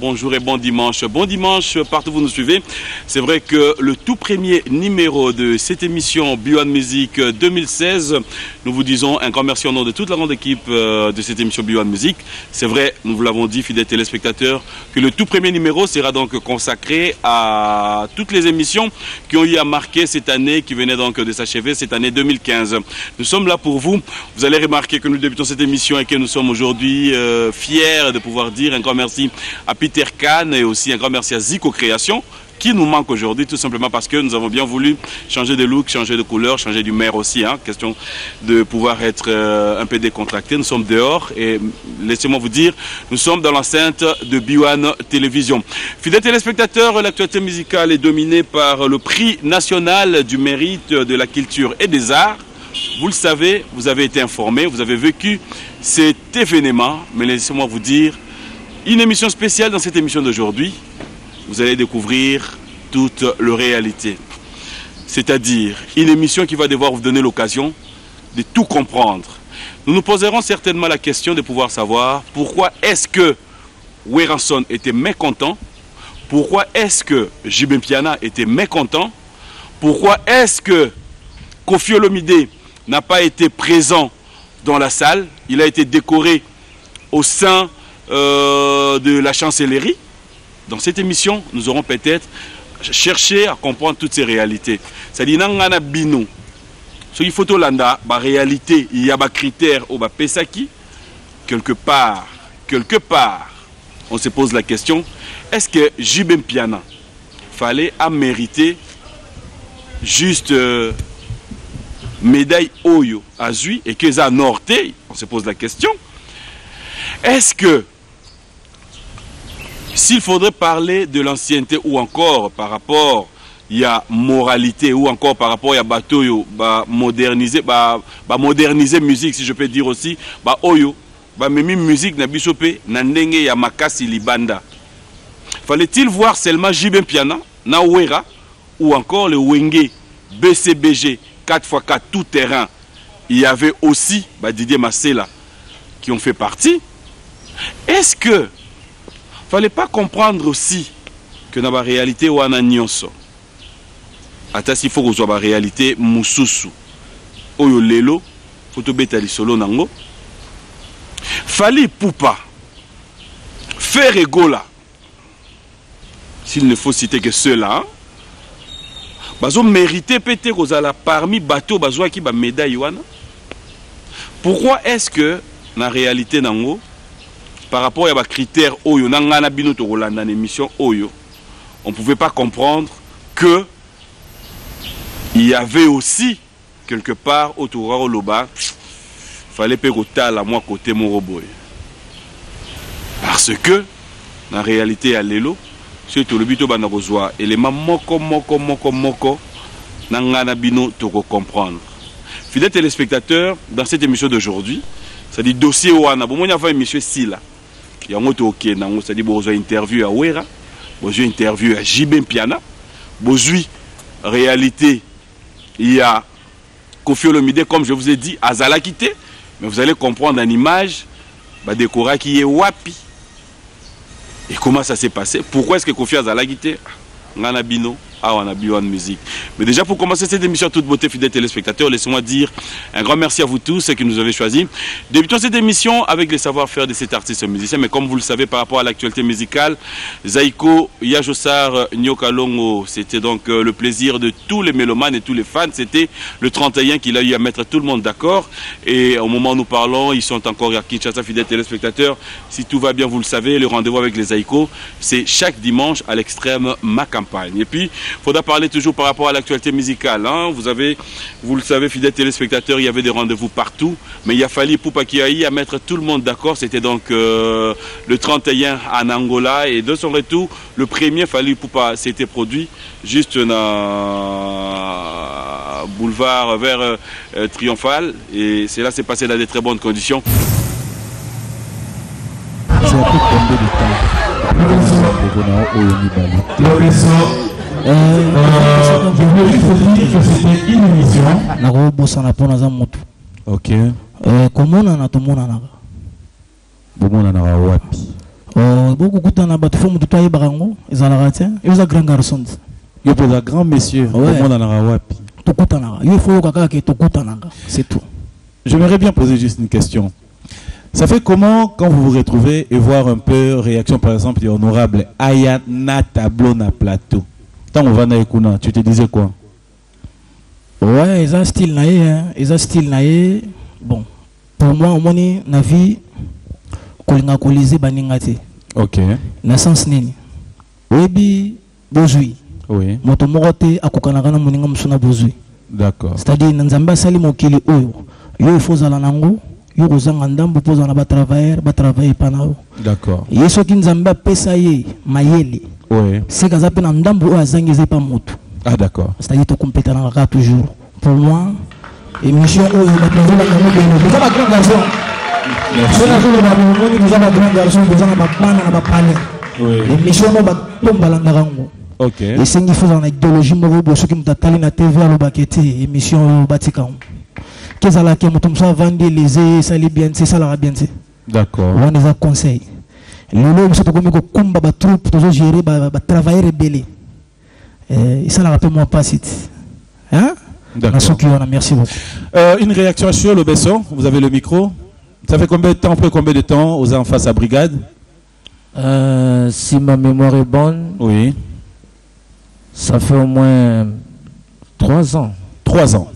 Bonjour et bon dimanche. Bon dimanche partout où vous nous suivez. C'est vrai que le tout premier numéro de cette émission B1 Music 2016, nous vous disons un grand merci au nom de toute la grande équipe de cette émission B1 Music. C'est vrai, nous vous l'avons dit, fidèles téléspectateurs, que le tout premier numéro sera donc consacré à toutes les émissions qui ont eu à marquer cette année, qui venait donc de s'achever, cette année 2015. Nous sommes là pour vous. Vous allez remarquer que nous débutons cette émission et que nous sommes aujourd'hui fiers de pouvoir dire un grand merci à Peter Kahn et aussi un grand merci à Zico Création qui nous manque aujourd'hui tout simplement parce que nous avons bien voulu changer de look, changer de couleur, changer d'humeur aussi, hein, question de pouvoir être un peu décontracté. Nous sommes dehors et laissez-moi vous dire, nous sommes dans l'enceinte de B1 Télévision. Fidèles téléspectateurs, l'actualité musicale est dominée par le prix national du mérite de la culture et des arts. Vous le savez, vous avez été informés, vous avez vécu cet événement, mais laissez-moi vous dire, une émission spéciale dans cette émission d'aujourd'hui, vous allez découvrir toute la réalité. C'est-à-dire une émission qui va devoir vous donner l'occasion de tout comprendre. Nous nous poserons certainement la question de pouvoir savoir pourquoi est-ce que Weranson était mécontent, pourquoi est-ce que Jibin Piana était mécontent, pourquoi est-ce que Koffi Olomide n'a pas été présent dans la salle, il a été décoré au sein de la chancellerie. Dans cette émission, nous aurons peut-être cherché à comprendre toutes ces réalités. C'est-à-dire, dans bino, ce qu'il faut landa, la réalité, il y a des critères au pesaki. Quelque part, on se pose la question, est-ce que Jibin Piana fallait mériter juste médaille Oyo à Zui et que ça Norte? On se pose la question. Est-ce que s'il faudrait parler de l'ancienneté ou encore par rapport à moralité ou encore par rapport à bateau, moderniser musique, si je peux dire aussi, oyo, même musique na bisope na ndenge ya makasi libanda. Fallait-il voir seulement Jibin Piana, na Wera ou encore le Wenge BCBG 4x4 tout terrain? Il y avait aussi Didier Massela qui ont fait partie. Est-ce que fallait pas comprendre aussi que dans la réalité ou en nyonso ata s'il faut que soit la réalité mususu oyo lelo photo betali solo nango fallait poupa faire égola s'il ne faut citer que ceux-là bazo mérité peut-être kozala parmi bateau bazo qui ba médaille wana. Pourquoi est-ce que dans la réalité nango par rapport à des critères Oyo, on ne pouvait pas comprendre que il y avait aussi quelque part autour de Loba, il fallait pas la moi côté Moroboy. Parce que, dans la réalité, à l'élo, c'est tout le but de élément moko, nangana bino toko comprendre. Fidèles téléspectateurs, dans cette émission d'aujourd'hui, c'est-à-dire dossier Wana, bon, on y a fait émission Sila. Il y a un autre qui est c'est-à-dire besoin interview à Wera, besoin interview à Jibin Piana, besoin réalité il y a Koffi Olomide comme je vous ai dit à Zalakité, mais vous allez comprendre en image décora qui est wapi et comment ça s'est passé, pourquoi est-ce que Koffi a Zalakité ngana bino on a B1 Music. Mais déjà pour commencer cette émission toute beauté fidèles téléspectateurs, laissez-moi dire un grand merci à vous tous qui nous avez choisis. Débutons cette émission avec les savoir-faire de cet artiste musicien, mais comme vous le savez par rapport à l'actualité musicale, Zaiko Yajosar Nyokalongo, c'était donc le plaisir de tous les mélomanes et tous les fans, c'était le 31 qu'il a eu à mettre tout le monde d'accord et au moment où nous parlons, ils sont encore à Kinshasa fidèles téléspectateurs. Si tout va bien, vous le savez, le rendez-vous avec les Zaiko, c'est chaque dimanche à l'extrême ma campagne. Et puis il faudra parler toujours par rapport à l'actualité musicale. Hein. Vous le savez, fidèles téléspectateurs, il y avait des rendez-vous partout. Mais il a fallu Poupa Kiaï à mettre tout le monde d'accord. C'était donc le 31 en Angola. Et de son retour, le premier Fali Poupa s'était produit juste dans boulevard vers Triomphal. Et cela s'est passé dans de très bonnes conditions. C'est un peu tombé de temps. Je voulais juste vous dire que c'était une émission. Ok. Comment on a tout le monde? Bomona na wapi? Beaucoup de temps, ils ont grand garçon. Il y a un grand monsieur. C'est tout. J'aimerais bien poser juste une question. Ça fait comment quand vous vous retrouvez et voir un peu réaction par exemple de honorable Aya na tableau na plateau. Tant on va na ekuna, tu te disais quoi? Ouais, ils ont style naïe, ils ont style naïe. Bon, pour moi, au moins, na vie, kolinga kolise baningate. Ok. Na sens nini. Webi bozui. Oui. Moto morote akokana kana moninga musuna bozui. D'accord. C'est-à-dire nzamba sali mokili oyo. Yo faut zala nango, yo kozanga ndambo poza na ba travailler panao. D'accord. Yeso ki nzamba pesa ye mayele. Oui. C'est kaza pe na ndambo oyo azangeze pa moto. Ah d'accord. C'est-à-dire to compléter na ka toujours. Pour moi, émission oyo ba toujours la kango beno. Vous avez grand garçon. Merci. Nous avons grand garçon, nous avons pas na ba palais. Oui. Émission no ba tombala ngarango. Ok. Et c'est qu'il faut dans l'idéologie moko ceux qui m'tatali na TV à l'obaketi émission batika. Qu'est-ce que la qui m'tomsa vendre les ça les bien c'est ça la bien c'est. D'accord. On les a conseil. Le lot c'est comme ko kumba ba troupe toujours gérer ba travailler rebelle. Et ça la rappelle moi pas site. Hein? D'accord. Merci beaucoup. Une réaction sur le Besson, vous avez le micro. Ça fait combien de temps aux en face à brigade? Si ma mémoire est bonne, oui. Ça fait au moins 3 ans. 3 ans.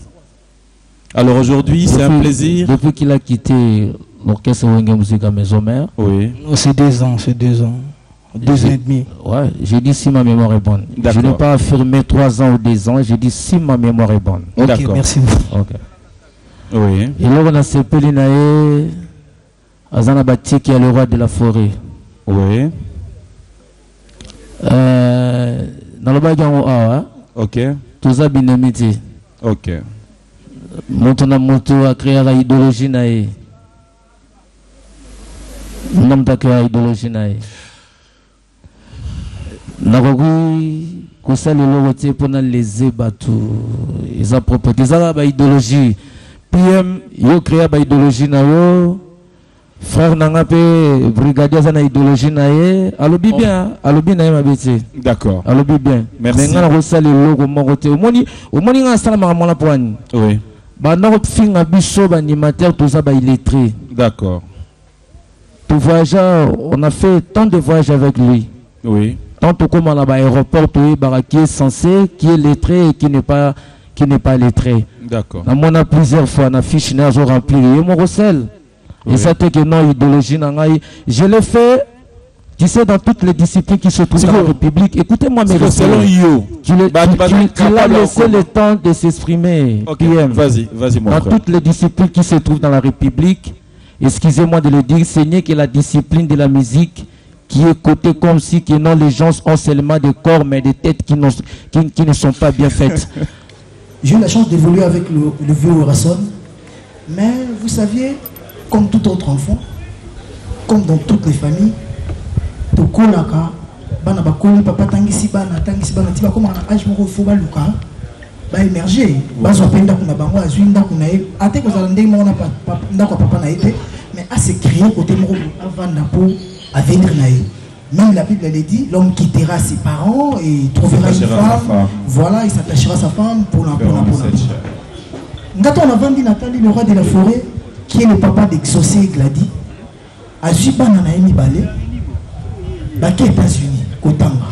Alors aujourd'hui, c'est un plaisir. Depuis qu'il a quitté l'orchestre Wenge Musique à Maison Mère. Oui. C'est 2 ans, c'est 2 ans. 2 ans et demi. Ouais, j'ai dit si ma mémoire est bonne. Je n'ai pas affirmé 3 ans ou 2 ans, j'ai dit si ma mémoire est bonne. Ok, d'accord. merci beaucoup. Ok. Oui. Et là, on a sepelé Naé, Azana Bati qui est le roi de la forêt. Oui. Dans le bagan hein? Ok. Tout ça binemiti. Ok. Montona moto a créé la idéologie naïe. Nom ta créé la idéologie naïe. Nagogi kusali logote pona les ebatu. Ils ont proposé ça la idéologie. PM yo créé la idéologie naïe. Frère Nangape, brigadier zana idéologie naïe. Alobi bien, alobi naïe ma bêtise. D'accord. Alobi bien. Merci. Mais on a reçu le logo moroté. Au moins on a salama la poigne. Oui. Bah non, fin biso animateur tout ça bah illettré. D'accord. Tout voyageur, on a fait tant de voyages avec lui. Oui. Tant comme on a l'aéroport qui est censé, qui est lettré et qui n'est pas lettré. D'accord. On a plusieurs fois, on a fiche rempli et mon recel. Et ça fait que non idéologie nangai. Je l'ai fait. Tu sais, dans toutes les disciplines qui se trouvent dans la République, écoutez-moi mes selon You. Tu l'as laissé le temps de s'exprimer. Okay. Vas-y, mon dans frère. toutes les disciplines qui se trouvent dans la République, excusez-moi de le dire, ce n'est que la discipline de la musique qui est cotée comme si que non, les gens ont seulement des corps, mais des têtes qui ne sont pas bien faites. J'ai eu la chance d'évoluer avec le vieux Orasson, mais vous saviez, comme tout autre enfant, comme dans toutes les familles, tokolaka bana bakoli papa tangisi bana tiba comme en âge moko faut baluka ba émerger bazo penda kuna bango azuinda kuna e ate ko zala ndenge mona papa ndako papa na été mais à se créer côté moko avant pour avenir na e. Même la Bible elle dit l'homme quittera ses parents et trouvera une femme, voilà, il s'attachera à sa femme pour la Ngato on a vendu Nathalie le roi de la forêt qui est le papa d'Exaucé Glady azui bana na emi balé baki États-Unis kotanga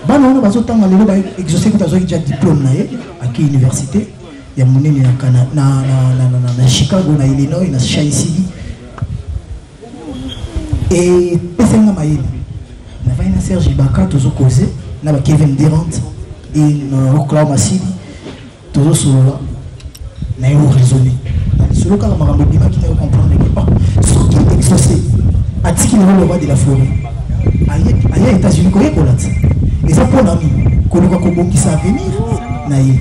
bana wana bazotanga lelo ba exaucer ko tazo déjà diplôme na ye à université ya monene na Canada na Chicago na Illinois na Shine City et pesenga mayele na vai na Serge Ibaka tozo causer na ba Kevin Durant et Oklahoma City tozo solo na yo raisonner solo ka makambo bima ki na comprendre que pas ce qui est exaucé atiki le roi de la forêt aïe États-Unis koye kolati et ça pour l'ami koluka kobongisa avenir na ye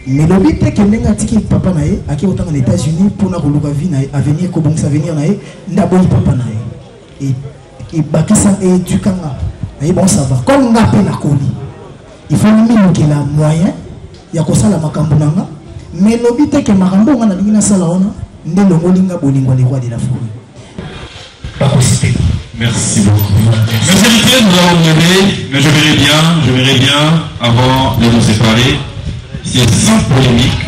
mais le but est que nenga tiki papa na ye aki autant aux États-Unis pour na koluka vie na avenir kobongisa avenir na ye ndaboyi papa na ye et bakisa et du kanga na ye bon ça va comme ngapé na koli il faut que la moyen ya kosala makambo nanga mais le but est que makambo nga na lingi na sala ona ndelo ngolinga bolingo le roi de la forêt. Merci beaucoup. Mes invités, nous allons mener, mais je verrai bien, avant de nous séparer, c'est sans polémique.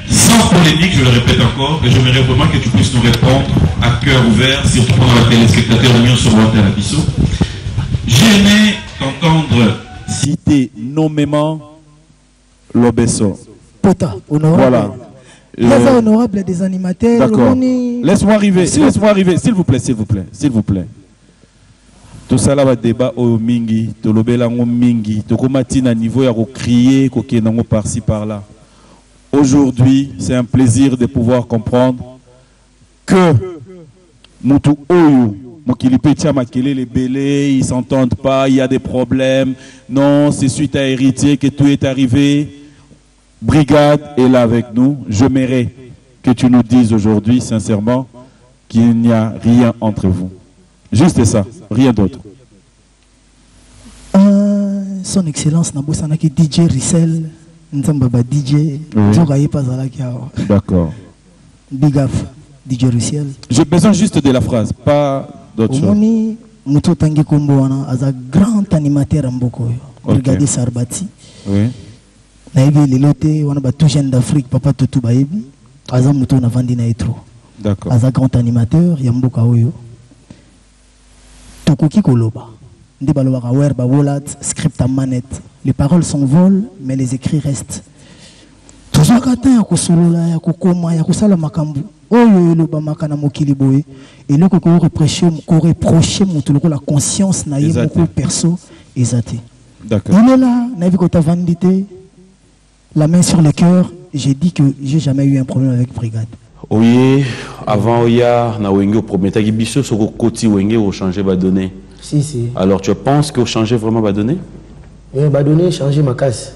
Sans polémique, je le répète encore, et j'aimerais vraiment que tu puisses nous répondre à cœur ouvert, surtout pendant la téléspectateur de Lyon sur Walter Lapisso. J'ai aimé t'entendre citer nommément Lobesso. Pota, honorable. Voilà. Très honorable des animateurs. D'accord. Laisse-moi arriver, s'il vous plaît. Tout ça là va débat au mingi, to lobelango mingi, to komatina niveau ya ko crier, ko kenango par-ci par-là. Aujourd'hui, c'est un plaisir de pouvoir comprendre que Moutou Oyo, Mokilipe Tchamakele, les bélés, ils s'entendent pas, il y a des problèmes. Non, c'est suite à Héritier que tout est arrivé. Brigade est là avec nous. J'aimerais que tu nous dises aujourd'hui, sincèrement, qu'il n'y a rien entre vous. Juste ça, rien d'autre. Son Excellence Nabosanaki DJ Rissel, Nzambaba DJ, D'accord. Big up, DJ Rissel. J'ai besoin juste de la phrase, pas d'autre chose. Moutou Tangi Komboana, as un grand animateur en Boko. Regardez Sarbati. Oui. Naïbi Lilote, on a tout jeune d'Afrique, Papa Toutou Baïbi. Azam Moutou Navandi Naitro. D'accord. As un grand animateur, Yamboka Oyo. Tokuki Koloba. Ndebaloba Wer Bawolat, script à manette. Les paroles s'envolent, mais les écrits restent. Toujours Kata Yakosolola, Yakokoma, Yakosala Makambu. Oyo Loba Makana Mokili Boé. Et là, qu'on reproché la conscience naïe, beaucoup perso, exaté. D'accord. Il est là, Naïvi Kota Vandité. La main sur le cœur, j'ai dit que j'ai jamais eu un problème avec Brigade. Oui, avant Oya, na Wenge au premier tagi biso sur côté Wenge au changer va donner. Si. Alors tu penses que au changer vraiment va donner? Va donner changer ma casse.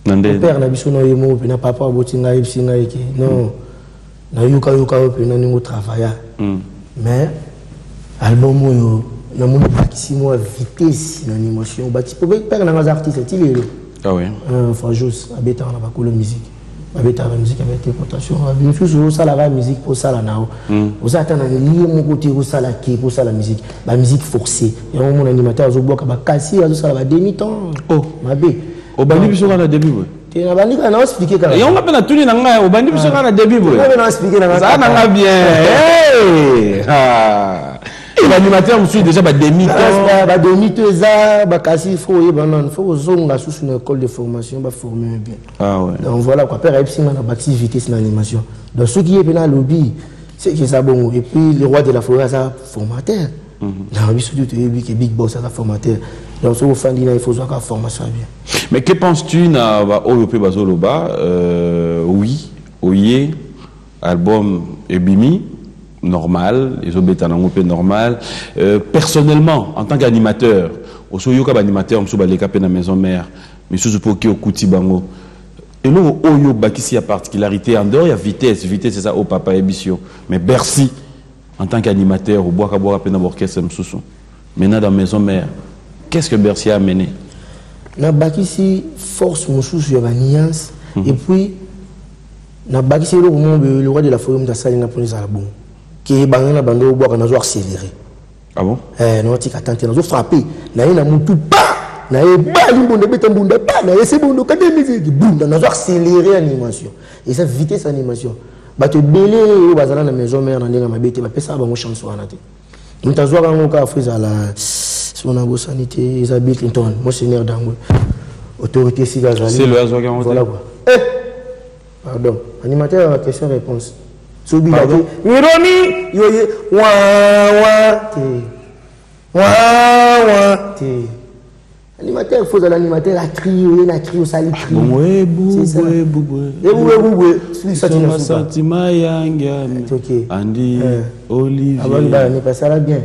Mon père n'a biso no yemo pe na papa botinga ipsinga eke. Non. Na yuka pe na ningo travailler. Mais album yo na mon bakisi mo vitesse na animation bati pour père na artiste tilelo. Ah oui. Fajos, abeta na bakolo musique. Abeta la musique avec interprétation. Bien sûr, ça la musique pour ça la nao. Vous attendez lié mon côté pour ça la qui pour ça la musique. La musique forcée. Et mon animateur zo boka ba kasi azo ça la demi-temps. Oh, mabe. Au bandi biso na début boy. Te na bandi kana expliquer kana. Et on appelle na tuni na ngai au bandi biso na début boy. On va expliquer na ça na bien. Et l'animateur me suit déjà demi-temps. Demi-temps, il faut zonga sous une école de formation, former bien. Ah ouais. Donc voilà quoi, père Epsi a bâti vitesse dans l'animation. Donc ceux qui est dans le lobby, c'est que ça bon. Et puis le roi de la forêt, ça formateur. Dans le surtout que Big Boss, ça formateur. Donc ce fan il faut voir la formation bien. Mais que penses-tu na Oyope Bazoloba? Oui, Oye, album Ebimi. Normal, les obétanangopé normal. Personnellement, en tant qu'animateur, au soyoka animateur, on soba les capés dans la maison mère, mais sous pour qui au kouti bango. Et nous, oyo bakisi a particularité en dehors, il y a vitesse, c'est ça au papa émission. Mais Bercy, en tant qu'animateur, au bois à peine dans l'orchestre msoussou. Maintenant dans la maison mère, qu'est-ce que Bercy a amené? Na bakisi force msoussou ya niance et puis na bakisi le roi de la forêt mtasali na police à la bon. Qui est banana bando au bois qu'on a accéléré. Ah bon? Non, tu as tenté, on a frappé. Na yé na moutou pas. Na yé bali bonde beta bonde pas. Na yé c'est bonde quand des musiques boum, on a accéléré l'animation. Et ça vitesse animation. Bah tu belé au bazala na maison mère na ndinga mabete ba pesa ba mo chance wana te. Nous t'as joué en cas frise à la son abo sanité Isabelle Clinton, monseigneur Dango. Autorité civile. C'est le hasard garanti. Voilà quoi. Pardon. Animateur question réponse. Pardon? Ironie, yoye, animateur, il faut que l'animateur a crié, il a crié au sali cri. Oui, sentiment Andy, Olivier. Ah bon, ça va bien.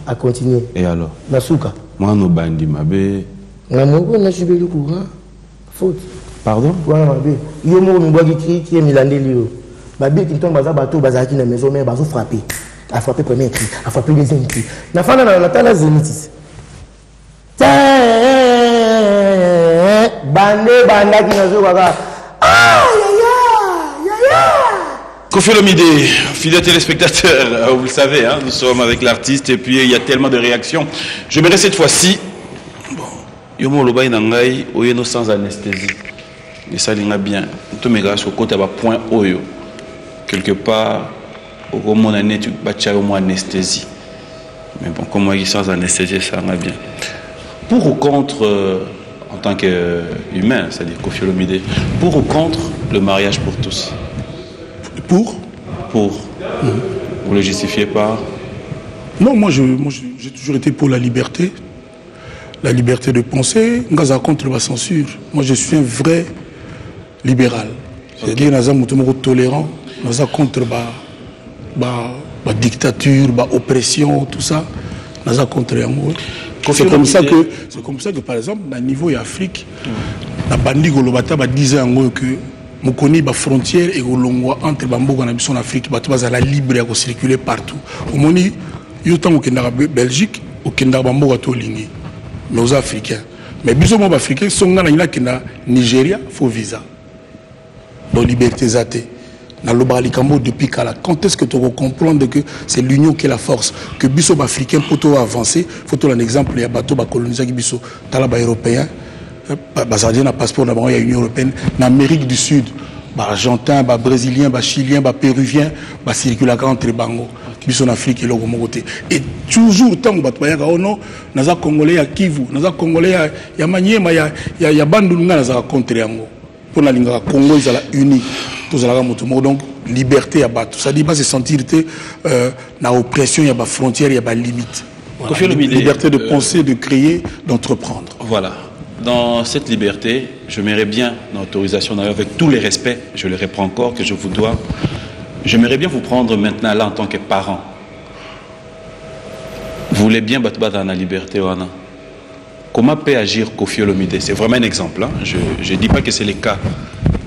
À continuer. Et alors? Nasuka. Moi, no bandi, ma bé. On a subi le courant. Faute. Pardon? Voilà, ma bé. Il y a un mot qui est milandé. Babi qui tombe dans bateau bazaki na maison mais bazo frapper a frappé premier cri a frappé deuxième cri na fana na tala zenitis bande banda qui na zo baba ah ya Kofi Olomide, fidèles téléspectateurs, vous le savez, hein, nous sommes avec l'artiste et puis il y a tellement de réactions. J'aimerais cette fois-ci, Yomo Lobaï Nangai, Oyeno sans anesthésie. Et ça l'ira bien. Tout mes gars, sur côté à point Oyo. Quelque part, au moins année, tu bâtis au moins anesthésie. Mais bon, comme moi, sans anesthésie, ça ira bien. Pour ou contre, en tant qu'humain, c'est-à-dire Kofi Olomide, pour ou contre le mariage pour tous? Pour Vous le justifiez par? Non, moi j'ai toujours été pour la liberté de penser. Ngaza contre la censure. Moi je suis un vrai libéral. C'est-à-dire naza mutumoko tolérant, naza contre la dictature, la oppression, tout ça. Naza contre yango. C'est comme ça que par exemple, dans le niveau d'Afrique, la bandi golobata disait que Mokoni ba frontière et golongwa entre Bamboga et en Afrique, ba la libre à circuler partout. Au moni yotan au Kenya Belgique, au Kenya Bamboga to lingi. Mais aux Africains. Mais biso mo africains sont na Kenya Nigeria faut visa. Donc liberté zate. Na lobali kambo depuis kala. Quand est-ce que tu vas comprendre que c'est l'union qui est la force, que biso africain pour avancer, faut un exemple ya bateau ba coloniser biso talaba européen. Un passeport d'abord, il y a l'Union européenne. En Amérique du Sud, Argentin, Brésilien, Chilien, Péruvien, circulent entre les Bango, qui en Afrique et l'autre côté. Et toujours, tant que oh non, nous avons Congolais à Kivu, nous avons Congolais à Maniema, il y a Bandunga, nous avons contre Yango. Pour la Linga, Congo, ils sont unis. Donc, liberté à battre. Ça dit pas se sentir dans l'oppression, il y a des frontières, il y a des limites. Voilà. Liberté de penser, de créer, d'entreprendre. Voilà. Dans cette liberté, je m'aimerais bien, dans l'autorisation d'ailleurs, avec tous les respects, je le reprends encore, que je vous dois, j'aimerais bien vous prendre maintenant là en tant que parent. Vous voulez bien battre dans la liberté, Wana? Comment peut agir Kofi Olomide? C'est vraiment un exemple. Hein? Je ne dis pas que c'est le cas.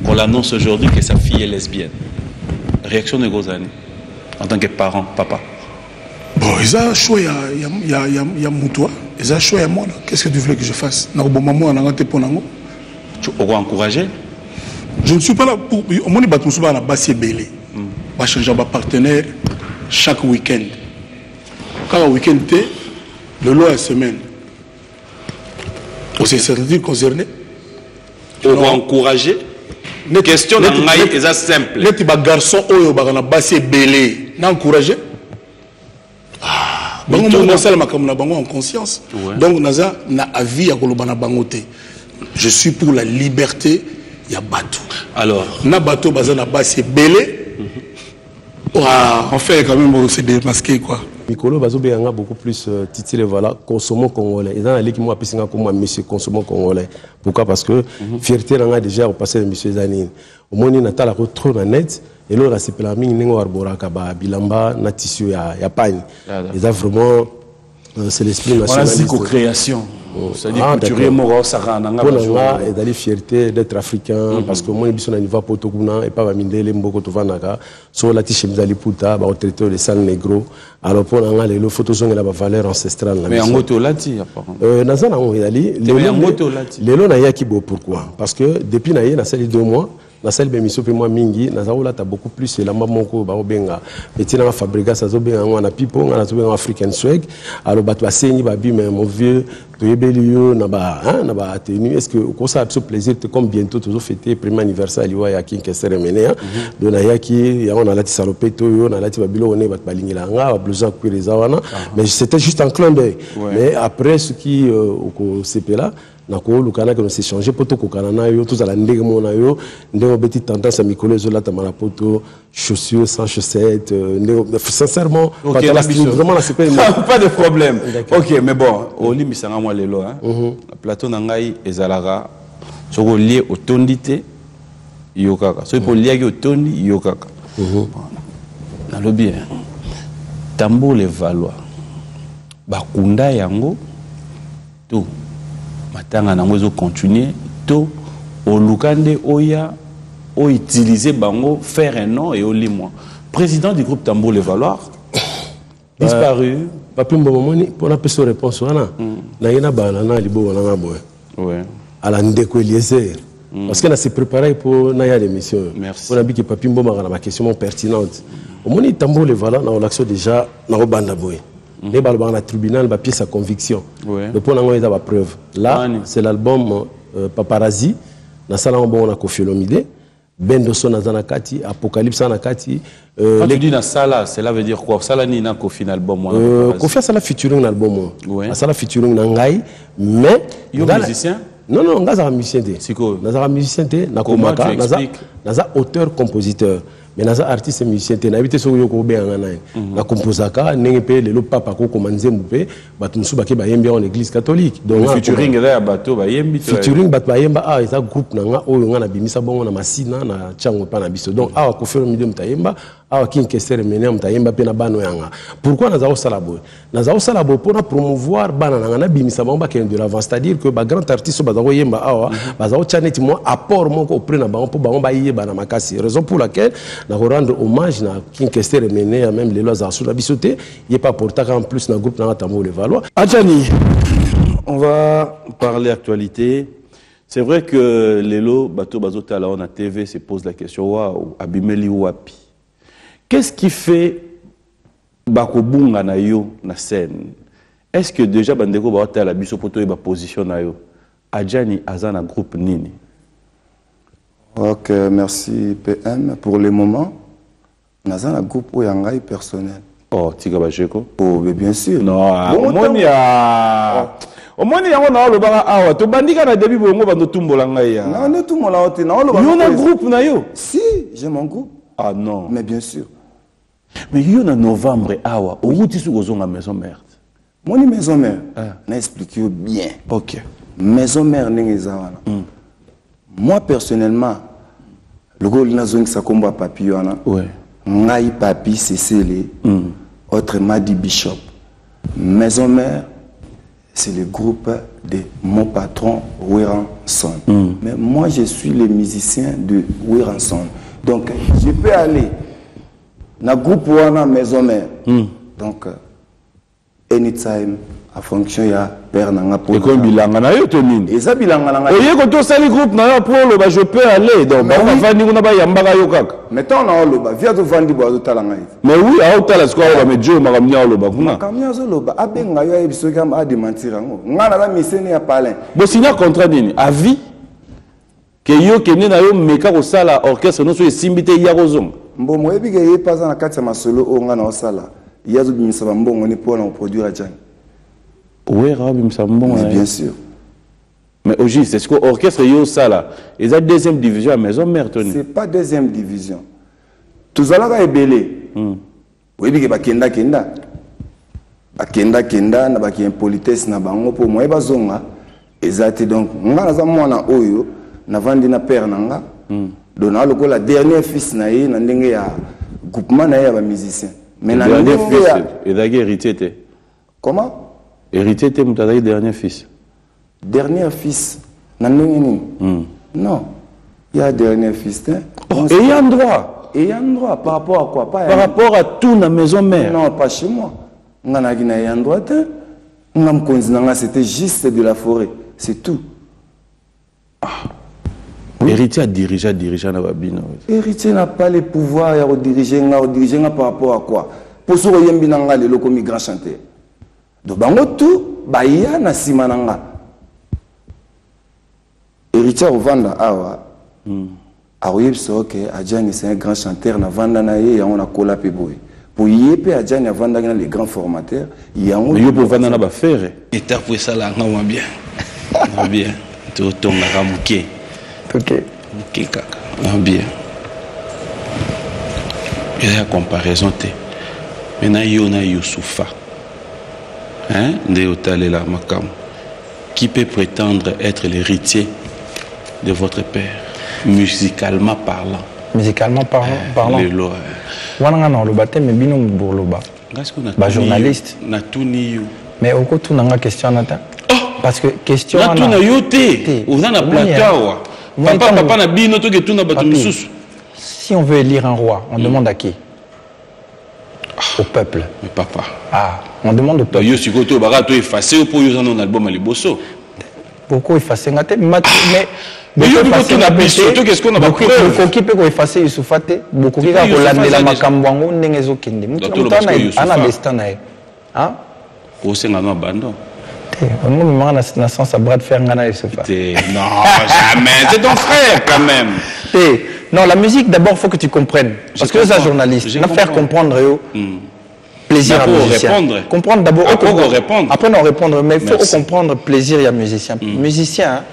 Qu'on l'annonce aujourd'hui que sa fille est lesbienne. Réaction de Gozani, en tant que parent, papa. Bon, ils ont choix, il y a Moutoua. Ils ont choix, moi. Qu'est-ce que tu voulais que je fasse? Tu auras encouragé? Je ne suis pas là pour. Moi, je suis pas là pour belé. Je vais changer de partenaire chaque week-end. Quand le week-end est, le lot est semaine. C'est c'est-à-dire concerné. On va encourager. La question est simple. Les petits garçons, ils vont belé. N'encourager. Donc, en conscience. Donc, je suis pour la liberté. Il y a bateau. Alors, na bateau, c'est belé. En fait, quand même, c'est démasqué, quoi. Mikolo Bazobe a beaucoup plus titré, voilà, consommons congolais. Et dans la ligue, moi, je comme monsieur consommons congolais. Pourquoi? Parce que fierté, on a déjà passé de monsieur Zanine. Au moins, on a la trop net. Et là, c'est la mine, on a arbora, bilamba, na tissu, ya pagne. Et ça, vraiment, c'est l'esprit national. C'est la création. C'est-à-dire que tu es mort, ça rend et d'aller fierté d'être africain, parce que moi, je suis niveau potokuna et pas mindele mboko tovanaka. Sur la tiche mzaliputa, au traité de sale négro. Alors pour les photos ont la valeur ancestrale. Mais en moto lati, apparemment. Nazana on yali. Les lots na yakibo pourquoi? Parce que depuis na yé na celle 2 mois. Na salle bémission pe moi mingi na zaola ta beaucoup plus la mamoko ba obenga petit na fabrica ça zo benga na pipo na zo benga african swag alors ba to asenyi ba bi mais mon vieux to yebelio na ba tenu est-ce que ko ça absolu plaisir comme bientôt toujours fêter premier anniversaire liwa ya king cérémonie de na yaki ya on a la salope to yo na la ti ba bilo on ba balingila nga ba blouson cuir zawana mais c'était juste un clin d'œil mais après ce qui au CP là nako lukana que nous s'échanger poto kokana na yo tous à la ndenge mona yo ndenge beti tendance à mikolo zo la tamana poto chaussures sans chaussettes sincèrement okay, vraiment la c'est pas de problème. OK mais bon au limbi sanga moi lelo hein la plateau na ngai ezalaka soko lié au tondité yo kaka so pour lié au tondi yo kaka na lo bien tambo le valoir bakunda yango tout matanga nango zo continuer to au lukande oya o utiliser bango faire un nom et au limoi président du groupe Tambour les Valoirs disparu papi mbomoni pour la personne réponse wana na yena bana na libo wana boy ouais ala ndeko Eliezer Parce qu'on a se préparé pour l'émission. Merci. On a vu que Papi Mboma a ma question pertinente. Au moment où tambo le voilà, on a déjà dans le banda boy. Les balles dans le tribunal, la pièce à conviction. Le point où on a la preuve. Là, c'est l'album Paparazzi. Dans ça, on a Koffi Olomide. Bendoso Nazanakati, Apocalypse Anakati. Quand tu dis dans ça là, cela veut dire quoi? Ça là, ni na Koffi l'album. Koffi a ça la featuring l'album. Ça la featuring Nangai. Mais. Il y a un musicien? Non, non, on a un musicien. On a un musicien, comment tu expliques? On a un auteur-compositeur. Mais on a un artiste musicien. On a habité sur le Kobe. On a composé ça. On a payé le papa qui a commencé à faire en église catholique. Le featuring est à bateau. Featuring Batayemba, ah, c'est un groupe où on a bimisa bon, on a massina, on a tchango panabiso. Donc, ah, Koffi Olomide Mutayemba, ah, King Kester Mene Mutayemba, pena bano yanga. Pourquoi nous avons salabo? Nous avons salabo pour promouvoir banana bimisa bon baken de l'avant, c'est-à-dire que ba grand artiste bazawo yemba ah, bazawo tchaneti moi apport mon auprès na ba pour ba on ba yé bana makasi. Raison pour laquelle nous rendre hommage na King Kester Mene même les lois sur la bisoté, il est pas pour en plus na groupe na tamo le Valois. Adjani. On va parler actualité. C'est vrai que Lelo, Bato Bazota, là, on a TV, se pose la question, waouh, Abimeli Wapi. Qu'est-ce qui fait Bakobunga na yo na scène? Est-ce que déjà Bandeko Baota la biso poto et ba position na yo? Adjani Azana groupe Nini. Ok, merci PM. Pour le moment, Azana groupe Oyangai personnel. Oh, Tiga Bajeko? Oh, mais bien sûr. Non, au moins il y a... Au moins il y a un autre awa. Tu bandika na début bongo bando tumbola ngai. Non, ne tumbola ote. Non, le yo na groupe na yo. Si, j'ai mon groupe. Ah non. Mais bien sûr. Mais yo na novembre awa. Au route sur gozonga maison mère. Mon maison mère. Na explique bien. OK. Maison mère n'engezawana. Moi personnellement, le gars na zone sa combat papi wana. Ouais. Ngai papi Cécile. Autrement dit Bishop. Maison mère, c'est le groupe de mon patron Wiranson. Mais moi, je suis le musicien de Wiranson. Donc, je peux aller dans le groupe ou dans maison mère. Donc, anytime, à fonction, il y a père nanga pour. Et comme bilanga na yo to nini? Et ça bilanga nanga. Et yeko to sali groupe na yo pour le ba je peux aller donc ba vandi kuna ba yamba yo kaka. Mettons na loba via to vandi bo to talanga. Mais oui, a otala sko ba me jo makamnya loba kuna. Makamnya zo loba abenga yo e biso kam a démentir ngo. Ngana la misene ya palin. Bo signa contrat nini? À vie que yo kene na yo meka ko sala orchestre no so esimbite ya kozonga. Mbo moyebi ke ye pas na kati ya masolo o ngana o sala. Yazo bimisa ba mbongo ni pour na produire Adjani. Oui, bien sûr. Mais au juste, est-ce que l'orchestre est ça là? Ils ont deuxième division à maison mère, Tony? C'est pas deuxième division. Tout ça là est belé. Oui, il y a kenda kenda. Kenda kenda, na baki impolitesse na bango pour moi ba zonga. Exact donc, nga na mwana oyo na vandi na père nanga. Dona loko la dernier fils na ye na ndenge ya groupement na ya ba musicien. Mais na dernier fils et d'ailleurs héritier. Comment? Héritier était mon dernier fils. Dernier fils? Non. Il y a dernier fils. Oh, ayant droit. Ayant droit par rapport à quoi? Par rapport à tout la maison mère. Non, pas chez moi. Ayant droit. C'était juste de la forêt. C'est tout. Héritier a dirigé dans Babino. Héritier n'a pas le pouvoir de diriger par rapport à quoi? Pour ce que yembinanga le loco migrant chanteur. Donc bango tout baya na simananga. Héritier au vanda awa. Aroyeb so que Adjani c'est un grand chanteur na vanda na ye on a kola pe boy. Pour yépe Adjani vanda na les grands formateurs, il y a on yo pour vanda na ba faire. Et t'as pour ça là ngwa bien. Bien. Tout tonga kamuke. OK. OK kaka. Bien. Il y a comparaison té. Maintenant yo na Youssoufa. Hein, qui peut prétendre être l'héritier de votre père, musicalement parlant? Musicalement parlant. Les lois. Wananga le baptême bino burloba. Ba journaliste. Na tuni. Mais au coup tout nanga question nata. Parce que question na tuna yote. Oza na plateau. Papa na bino to ke tuna batu mususu. Si on veut élire un roi, on demande à qui? Au peuple. Mais papa. Ah, on demande au peuple. Yo sikoto barato effacé pour yo un album à liboso. Beaucoup effacé. Mais qu'est-ce qu'on a pas preuve? Beaucoup peut effacer Youssoufa te. Beaucoup qui a volé la macambouango n'engezo kinde. Ana destin nae. Hein? Au sein de abandon. On me demande na sens à bras de fer ngana Youssoufa. Non, jamais. C'est ton frère quand même. Non, la musique d'abord il faut que tu comprennes. Parce que c'est un journaliste. On va faire comprendre plaisir à musicien. Comprendre d'abord. Après on répondre. Après on répondre, mais il faut comprendre plaisir à musicien. Musicien.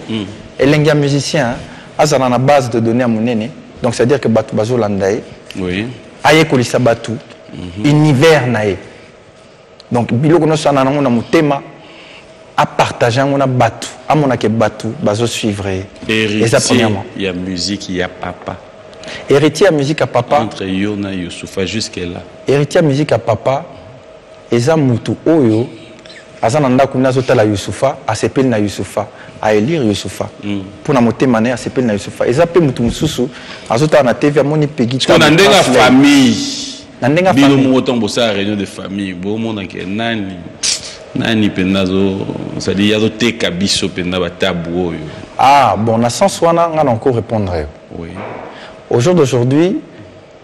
Et l'engia musicien, à la base de données à mon aîné, donc c'est-à-dire que Batu Bazo Landae, Aye Kolisa Batu, univers nae. Donc, Biloko no sana na mon thème, à partager on a Batu, à mon ake Batu, Bazo suivre. Héritier, il y a musique, il y a papa. Héritier à musique à papa. Entre Yona et Youssoufa jusqu'à là. Héritier à musique à papa, Eza Moutou Oyo, Azananda Kunazota la Youssoufa, a s'appelle na Youssoufa. À élire Youssoufa. Pour la mané à s'appelle na Youssoufa. Ils appellent Moutou Moussoussou. Azota na TV à moni pegita. Parce qu'on a une famille. Nandinga famille. Bilo moto mbosa réunion de famille. Bo mona ke nani penazo. Ça dit yazo te kabiso pena ba tabou. Ah bon, na sens wana ngana encore répondre. Oui. Au jour d'aujourd'hui,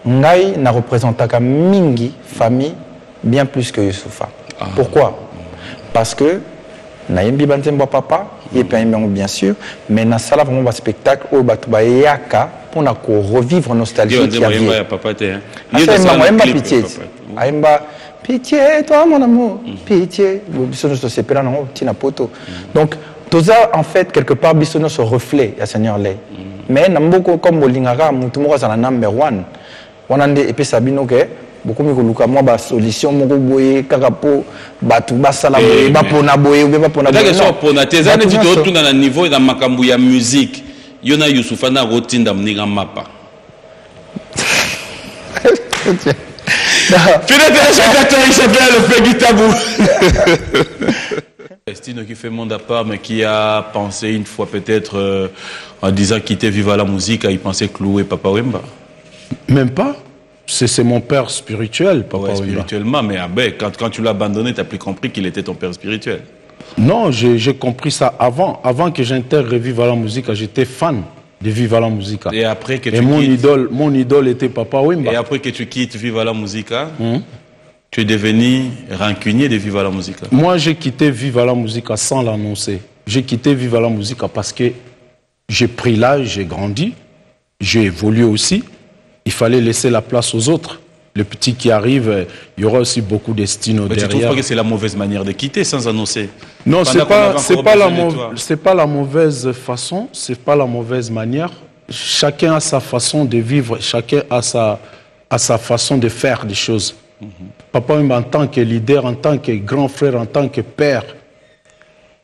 ngai na représentaka mingi famille bien plus que Youssoufa. Pourquoi? Parce que naimbi banzembo papa et bien sûr, mais na sala vraiment un spectacle où batuba yaka pour na ko revivre nostalgie qui a vie. Papa te. Aimba pitié. Aimba pitié toi mon amour, pitié. Bisono se sepela non tina poto. Donc tout ça en fait quelque part bisono se reflet à Seigneur Lay. Mais namboko comme bolingara mutu moko za number 1. Wanande epé sabino ke beaucoup mieux que moi ba solution moko boye kaka po batu basala boye ba pona boye ou ba pona boye. D'accord, pona tezane vito tout dans le niveau dans makambu ya musique. Yona Youssoufa na rotinda mninga mapa. Fidèle téléspectateur, il s'appelle le Peggy Tabou. Estino qui fait monde à part mais qui a pensé une fois peut-être en disant quitter Viva la musique, il pensait clouer Papa Wemba. Même pas. C'est mon père spirituel, Papa Wemba. Spirituellement, mais quand tu l'as abandonné, tu n'as plus compris qu'il était ton père spirituel. Non, j'ai compris ça avant. Avant que j'intègre Viva la musique, j'étais fan de Viva la musique. Et après que tu quittes... mon idole était Papa Wemba. Et après que tu quittes Viva la musique, tu es devenu rancunier de Viva la musique. Moi, j'ai quitté Viva la musique sans l'annoncer. J'ai quitté Viva la musique parce que j'ai pris l'âge, j'ai grandi, j'ai évolué aussi. Il fallait laisser la place aux autres. Le petit qui arrive, il y aura aussi beaucoup d'estime derrière. Tu ne trouves pas que c'est la mauvaise manière de quitter sans annoncer? Non, c'est pas la mauvaise façon, c'est pas la mauvaise manière. Chacun a sa façon de vivre, chacun a sa façon de faire des choses. Papa, en tant que leader, en tant que grand frère, en tant que père,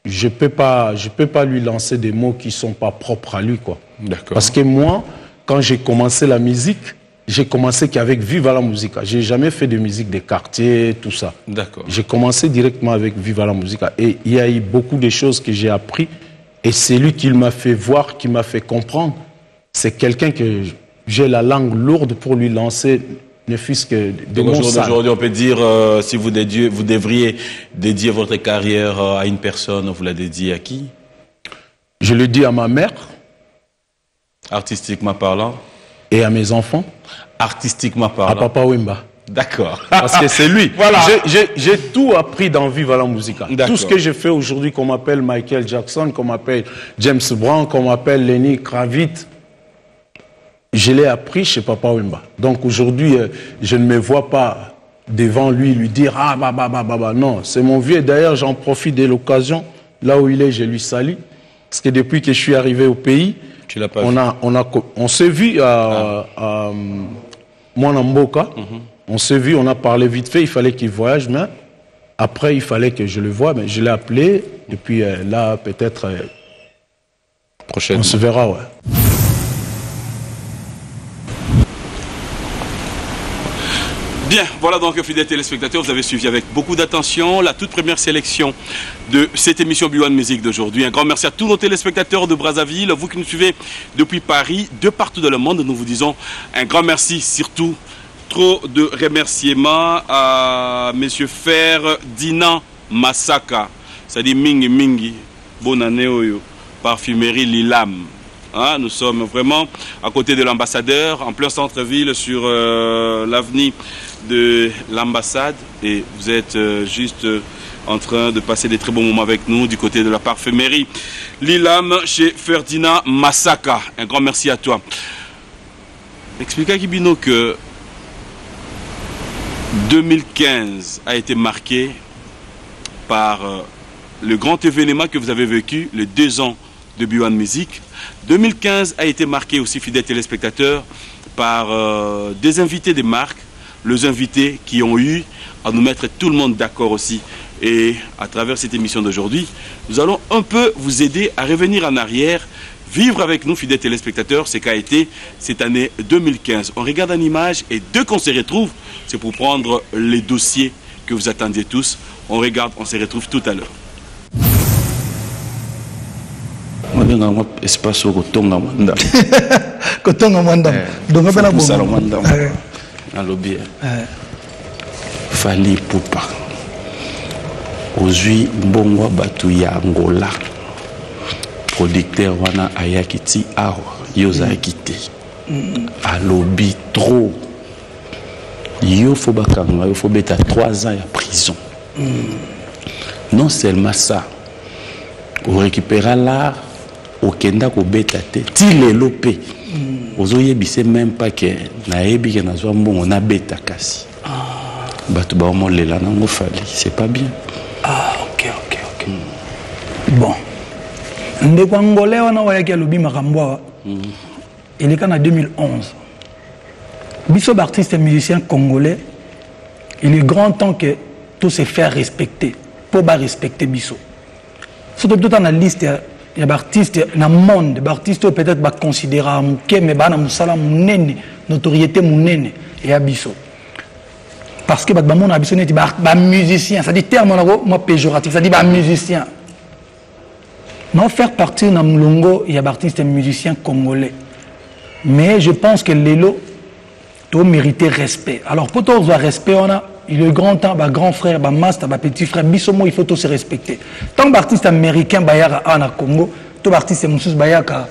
je peux pas lui lancer des mots qui sont pas propres à lui, quoi. Parce que moi, quand j'ai commencé la musique, j'ai commencé qu'avec Viva la Musica. J'ai jamais fait de musique de quartier, tout ça. J'ai commencé directement avec Viva la Musica. Et il y a eu beaucoup de choses que j'ai appris. Et c'est lui qui m'a fait voir, qui m'a fait comprendre. C'est quelqu'un que j'ai la langue lourde pour lui lancer, ne fût-ce que de mon sang. Aujourd'hui, on peut dire, si vous devriez dédier votre carrière à une personne, vous la dédiez à qui? Je le dis à ma mère. Artistiquement parlant. Et à mes enfants. Artistiquement parlant. À Papa Wemba. D'accord. Parce que c'est lui. Voilà. J'ai tout appris dans Viva la Musica. Tout ce que j'ai fait aujourd'hui, qu'on m'appelle Michael Jackson, qu'on m'appelle James Brown, qu'on m'appelle Lenny Kravitz, je l'ai appris chez Papa Wemba. Donc aujourd'hui, je ne me vois pas devant lui dire « Ah, bah. Non, c'est mon vieux. D'ailleurs, j'en profite de l'occasion. Là où il est, je lui salue. Parce que depuis que je suis arrivé au pays, on s'est vu à Mwanamboka. On s'est vu, on a parlé vite fait. Il fallait qu'il voyage, mais après, il fallait que je le voie. Mais je l'ai appelé. Et puis là, peut-être, prochainement, on se verra, ouais. Bien, voilà donc, fidèles téléspectateurs, vous avez suivi avec beaucoup d'attention la toute première sélection de cette émission B1 Musique d'aujourd'hui. Un grand merci à tous nos téléspectateurs de Brazzaville, vous qui nous suivez depuis Paris, de partout dans le monde. Nous vous disons un grand merci, surtout trop de remerciements à Monsieur Ferdinand Massaka. Ça dit Mingi, bonne année, parfumerie Lilam. Hein, nous sommes vraiment à côté de l'ambassadeur, en plein centre-ville, sur l'avenue de l'ambassade. Et vous êtes juste en train de passer des très bons moments avec nous du côté de la parfumerie Lilam chez Ferdinand Massaka. Un grand merci à toi. Expliquez à Kibino que 2015 a été marqué par le grand événement que vous avez vécu, les 2 ans de B1 Music. 2015 a été marqué aussi, fidèles téléspectateurs, par des invités des marques, les invités qui ont eu à nous mettre tout le monde d'accord aussi. Et à travers cette émission d'aujourd'hui, nous allons un peu vous aider à revenir en arrière, vivre avec nous, fidèles téléspectateurs, ce qu'a été cette année 2015. On regarde en image et dès qu'on se retrouve, c'est pour prendre les dossiers que vous attendiez tous. On regarde, on se retrouve tout à l'heure. Espace au Kotonga Manda. Kotonga Manda. Donc, on a un lobby. Fali Poupa. Aujourd'hui, Mbongwa Batuya Angola. Producteur wana ayakiti awa yoza akite. A lobby trop. Yo faut bakanga, yo faut beta 3 ans de prison. Non seulement ça. On récupère l'art. Au Kenda ko beta te ti lelo pe ozoye bise même pas que na yebi ke na zo mbongo na beta kasi batu ba mo lela na ngo fali c'est pas bien. Ok. Bon ndeko angolais wana wayaki alobi makambo il est en 2011 biso artiste et musicien congolais il est grand temps que tout se faire respecter pour ba respecter biso surtout tout en liste. Il y a des artistes dans le monde, des artistes peut-être pas considérés mais na musala munene, notoriété munene et abisso. Parce que ba mon abisso n'est pas musicien, ça dit terme moi péjoratif, ça dit ba musicien. Non faire partie dans Mlongo, il y a des artistes et musiciens congolais. Mais je pense que Lelo doit mériter respect. Alors pour tous le respect on a il est grand temps, grand frère, master, petit frère, bisomo, il faut tous se respecter. Tant d'artistes américains, bayara en Congo, tout artiste moussous bayaka,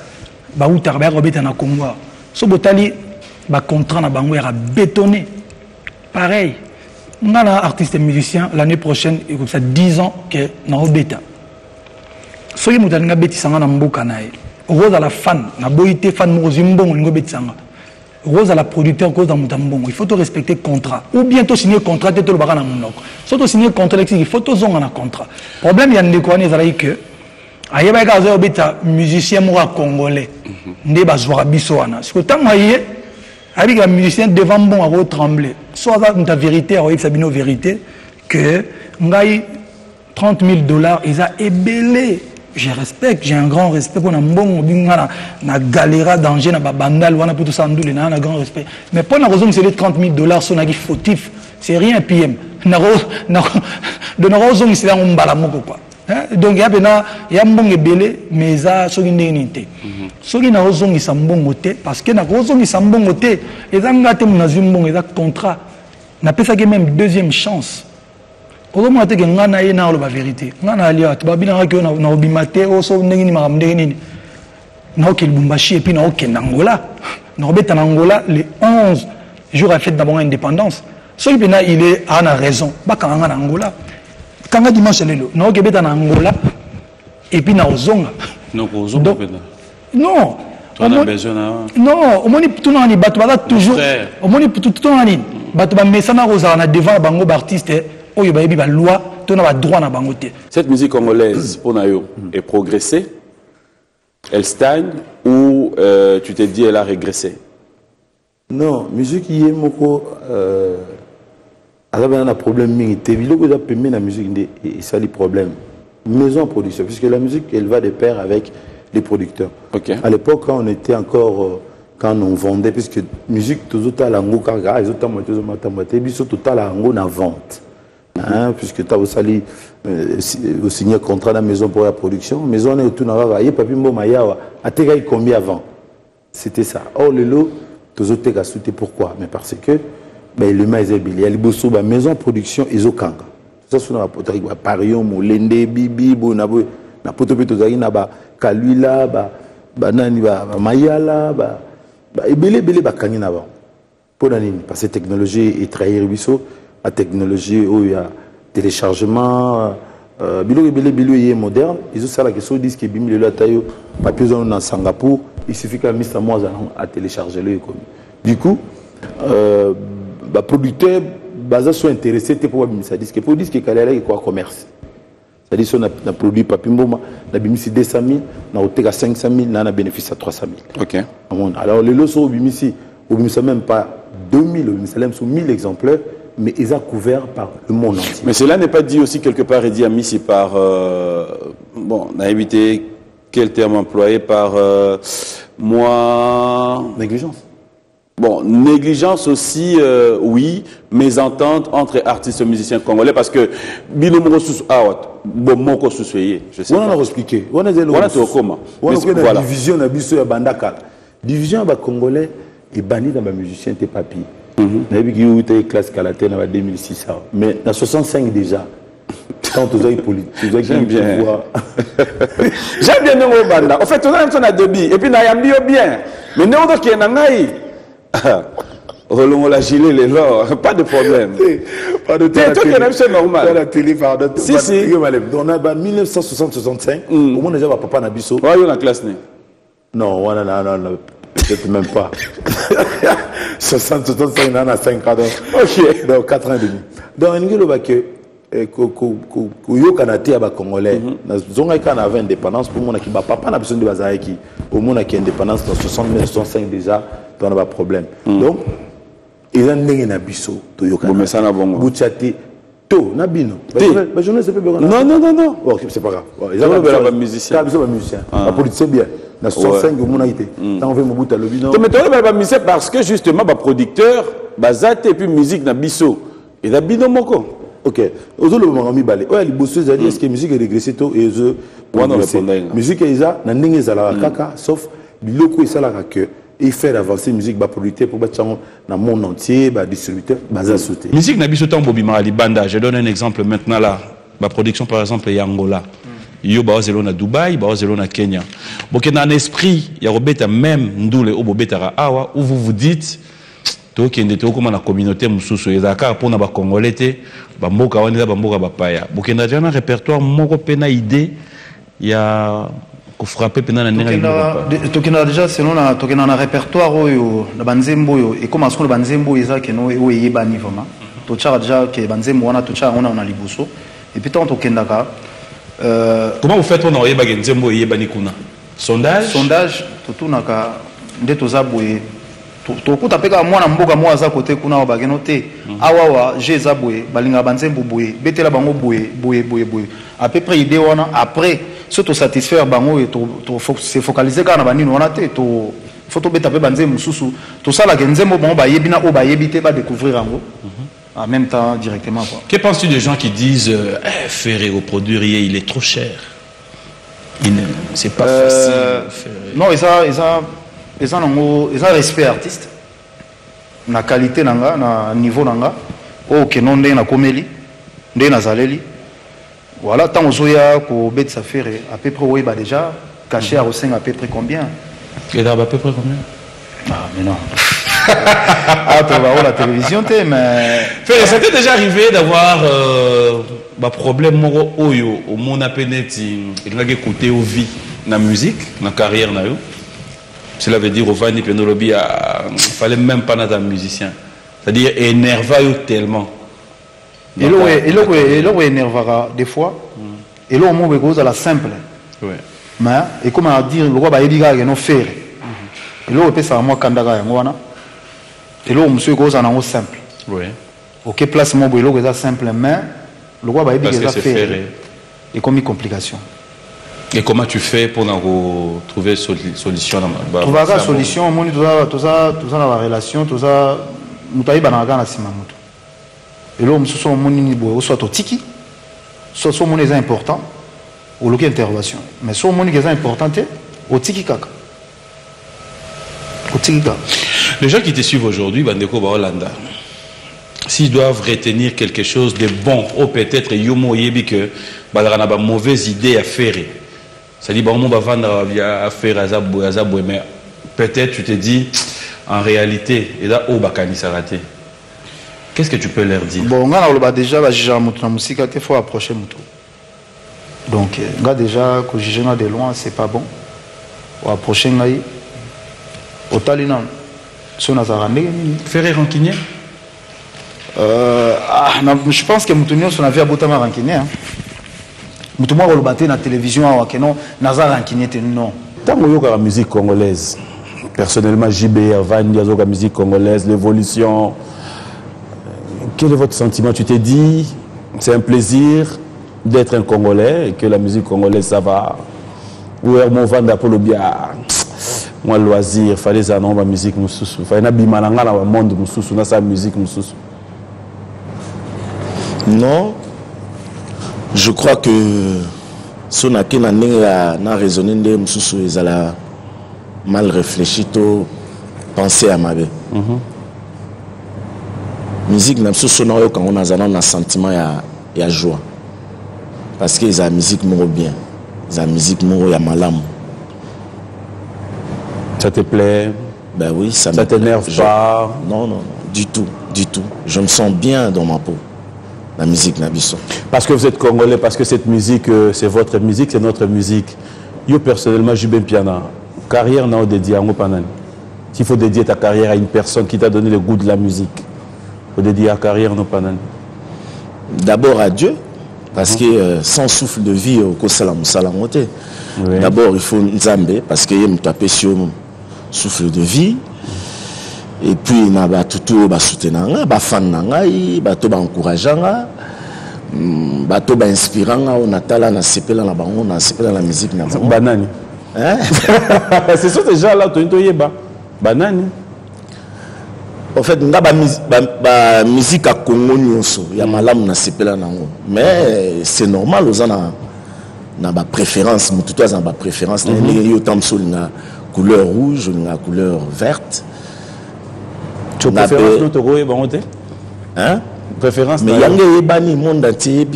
baoutar bayaka en Congo. So botali, contrat na bango era bétonné. Pareil, on a un artiste musicien l'année prochaine, il y a 10 ans que na obeta. So y moutali nga beti sanga na mboka nae. Rose à la fan, na boité fan mozimbo ngo beti sanga. Rose à la producteur cause dans Moutambongo, il faut te respecter le contrat. Ou bien tu signer le contrat, tu le baran à mon nom. Si tu signer le contrat, il faut te zonger un contrat. Le problème, il y a des coins, c'est que, il y a des musiciens congolais, des bazouara bissoana. Si tu as des musiciens devant bon à trembler, soit ta vérité, avec sa vérité, que 30 000 $, ils ont ébellé. Je respecte, j'ai un grand respect pour na galera danger na bandal wana pour tout ça ndule na un grand respect. Mais pour la raison c'est les 30 000 $, sont na fautif, c'est rien PM. Na de na raison c'est là on bala moko quoi. Donc il y a mbongo belé mais ça soki ndenge soki na raison ils sont mbongo té parce que na raison ils sont mbongo té et ça ngate na zimbongo ça contrat. Na pesa que même deuxième chance. Quand on a dit que on a la vérité, on a dit que on a obimate, on a dit que Lubumbashi et puis on a Angola. On a Angola les 11 jours à fête d'abord indépendance. Celui qui il est en a raison. Pas quand on a Angola. Quand on a dimanche lelo, on a en Angola et puis on a Ozonga. Non, Ozonga. Non. On a besoin. Non, au moins tout le monde bat toujours. Au moins tout le monde bat mesana rosa na devant bango artiste. Cette musique congolaise, pour Nayo, est progressée, elle stagne ou tu t'es dit elle a régressé? Non, musique qui est moko alors un problème minité, il y a la musique et ça les problèmes. Maison production puisque la musique elle va de pair avec les producteurs. Okay. À l'époque quand on était encore quand on vendait puisque musique toujours à la ngo kaga, ils ont moitié matamate, biso total à ngo na vente. Hein, puisque tu as aussi signé un contrat dans la maison pour la production, maison est tout n'ava pas papi mboma yawa atega combien avant. C'était ça. Or le lot tous autres gars sauté pourquoi? Mais parce que ben le maïs il y a les bosso ba maison production ezokanga. Ça sur la poterie ba parion molende bibi bo na poto peto zaki na ba Kalula, Nani, Mayala, Ebele, Bakangi Nava. Pour l'année, parce que la technologie est trahir la technologie où il y a téléchargement, Bilo est moderne. Ils ont ça la question disent que Bimile la taille papier dans Singapour, il suffit qu'un Mr. Moise à télécharger le. Du coup, producteur basé soit intéressé pour ça disque pour dire que Kalala est quoi commerce. C'est-à-dire qu'on a produit papier mboma, on a bimisi 200 000, on a ôté à 500 000, on a bénéficié à 300 000. Ok. Alors les lots sont bimisi, au bimisi même pas 2000, au bimisi même sont 1000 exemplaires. Mais ils sont couverts par le monde entier. Mais cela n'est pas dit aussi quelque part, et dit à Missy par, bon, on a évité quel terme employé par moi. Négligence. Bon, négligence aussi, oui, mésentente entre artistes et musiciens congolais, parce que Binomoro sous bon moko sous je sais pas. On a expliqué. On a dit comment. On a dit la division de biso ya bandaka. Division ba congolais et banni dans ma musicien tes papiers. On a vu qu'il y a eu classe Kalaté en 2006. Mais en 65 déjà, quand tu as eu politique, j'aime bien. J'aime bien nos bandas. En fait, on a débit. Et puis, on a bien. Mais nous, on a la gilet, les lors. Pas de problème. Pas de problème. C'est normal. La télé, pardon. Si. Donc, en 1960-65, au moins, déjà, papa n'a biso. Oui, on a classe. Non, non. Peut-être même pas. 65 ans, 5 ans. Ok. Donc 4 ans et demi. Donc, il y a que Kanate à Congolais. Nous avons indépendance pour mon qui papa n'a besoin de Bazaïki. Au monde qui indépendance dans 65 déjà, on a pas de problème. Donc, ils ont des nabiso. Mais ça n'a bon. Bouchati. Nabino. Non. Ok, c'est pas grave. Ils ont des musiciens. Ils ont des musiciens. La politique, c'est bien. Dans 65, au monde a été. Tant on veut mon bout à l'obino. Mais tu as des musiciens parce que justement, les producteurs, Bazate et puis musique Nabiso. Et Nabino Moko. Ok. Aux autres, on a mis balai. Ouais, les bosseux, est-ce que la musique est régressée tôt et eux, la musique est là, n'a pas kaka, sauf le loco est là que. Et faire avancer la musique, producteur pour battre dans le monde entier, distributeur, bazar sauté. Musique Nabiso Tambobima Banda, je donne un exemple maintenant là. La production par exemple est Angola. Yo ba zelona Dubaï, ba zelona Kenya. Donc dans l'esprit, il y a robeta même ndoule au bobeta awa où vous vous dites to kende to comme la communauté mususu ezaka pour na ba congolais te ba mboka wana ba mboka ba paya. Bokenda jana répertoire moko pena idée ya ko frapper pena na nenga. Tokena déjà selon na tokena na répertoire oyo na banzembo yo et comment est-ce que banzembo ezaka no o yeba niveau ma. To tchara déjà que banzembo wana to tchara on a liboso et puis tant tokenda ka comment vous faites pour n'envoyer Bagenzembo et Banikuna? Sondage, tout n'a qu'à ndetozabwe. Tout coup tapeka moi na mboka moi za côté kuna wa bagenote. Awawa j'ai zabwe balinga banzembo boye betela bango boye. À peu près idée wana après surtout satisfaire bango et to se focaliser kana banini wana te to photo beta pe banzembo susu to sala genzembo bango ba yebina o ba yebite ba découvrir ango. En même temps, directement. Quoi. Que penses-tu des gens qui disent Ferré au produire, il est trop cher? C'est pas facile. Non, ils ont respect artiste. Na qualité, na niveau, au kenon de na komeli, de na zaleli. Voilà, tant aux oya ko bet sa ferré, à peu près, oui, bah déjà, caché à Rossing à peu près combien? Et à peu près combien? Ah, mais non. Ah, tu vas voir la télévision, mais. Ça t'est déjà arrivé d'avoir un problème moro oyo au monde à peneti et que écouter au vie la musique, la carrière na yo. Cela veut dire au Vani Penolobi fallait même pas être un musicien. C'est-à-dire énerva tellement. Et là où énervera des fois. Et là où on cause à la simple. Mais et comment dire le roi ba ediga no faire. Et là où peut ça moi kandaga ngwana. Et là, monsieur cause en simple. Oui. Ok, place mon boulot, c'est simple, mais le roi va dire que c'est et comme une complication. Et comment tu fais pour trouver solution? Trouver la solution, tout ça dans la relation, tout ça, nous t'avons banaga na simamuto. Et là, monsieur son moni boy, soit au tiki, soit son moni est important, ou l'autre intervention. Mais son moni est important, au tiki kaka. Au tiki kaka. Les gens qui te suivent aujourd'hui, Bandeko Baolanda, s'ils doivent retenir quelque chose de bon, ou peut-être Yomo Yebi que Balarana a mauvaise idée à faire, C'est-à-dire, bon, on va vendre à faire Azaboué, mais peut-être tu te dis, en réalité, et là, oh, Bakani s'est raté. Qu'est-ce que tu peux leur dire? Bon, on a déjà, j'ai musique, il faut approcher Moutou. Donc, déjà, quand je viens de loin, c'est pas bon. Ou approcher Ngaï. Au Talinan, si on a zarandé. Ferré rancunier? Je pense que Moutounion, on a vu à Boutama rancunier. Moutouma, on l'a battu dans la télévision, Nazar rancunier, non. Tant que la musique congolaise, personnellement, JB, Van, la musique congolaise, l'évolution. Quel est votre sentiment? Tu t'es dit, c'est un plaisir d'être un Congolais et que la musique congolaise, ça va. Ou mon Van d'Apollo Bia. Moi, le loisir, il fallait ça, non, la musique, il fallait que le monde, sa musique. Non, je crois que si on a raisonné, ils ont mal réfléchi, penser à ma vie. Musique, quand on a un sentiment et à joie. Parce qu'ils ont la musique bien. Ils ont la musique ya malam. Ça te plaît? Ben oui, ça t'énerve pas? Non, non, du tout, du tout. Je me sens bien dans ma peau. La musique Nabiso. Parce que vous êtes Congolais, parce que cette musique, c'est votre musique, c'est notre musique. Yo, personnellement, Jibin Piana, carrière n'a pas dédié à un panani. S'il faut dédier ta carrière à une personne qui t'a donné le goût de la musique, il faut dédier à carrière no panani. D'abord à Dieu, parce que sans souffle de vie, au Salamoté. D'abord, il faut Nzambe, parce qu'il y a un sur souffle de vie. Et puis, il y a tout soutenant, fan nangai, bato encourageant, bato inspirant, on a talent, on a sepelé dans la banque, on a sepelé dans la musique. Banani. C'est ça déjà là, tu es banani. En fait, la musique à Congo, il y a malam na sepelé dans mais c'est normal, aux gens na ba préférence, tout le temps na préférence, il y a autant de couleur rouge, la couleur verte. Tu as préférence de te hein? Préférence. Mais il y a un bani monde entier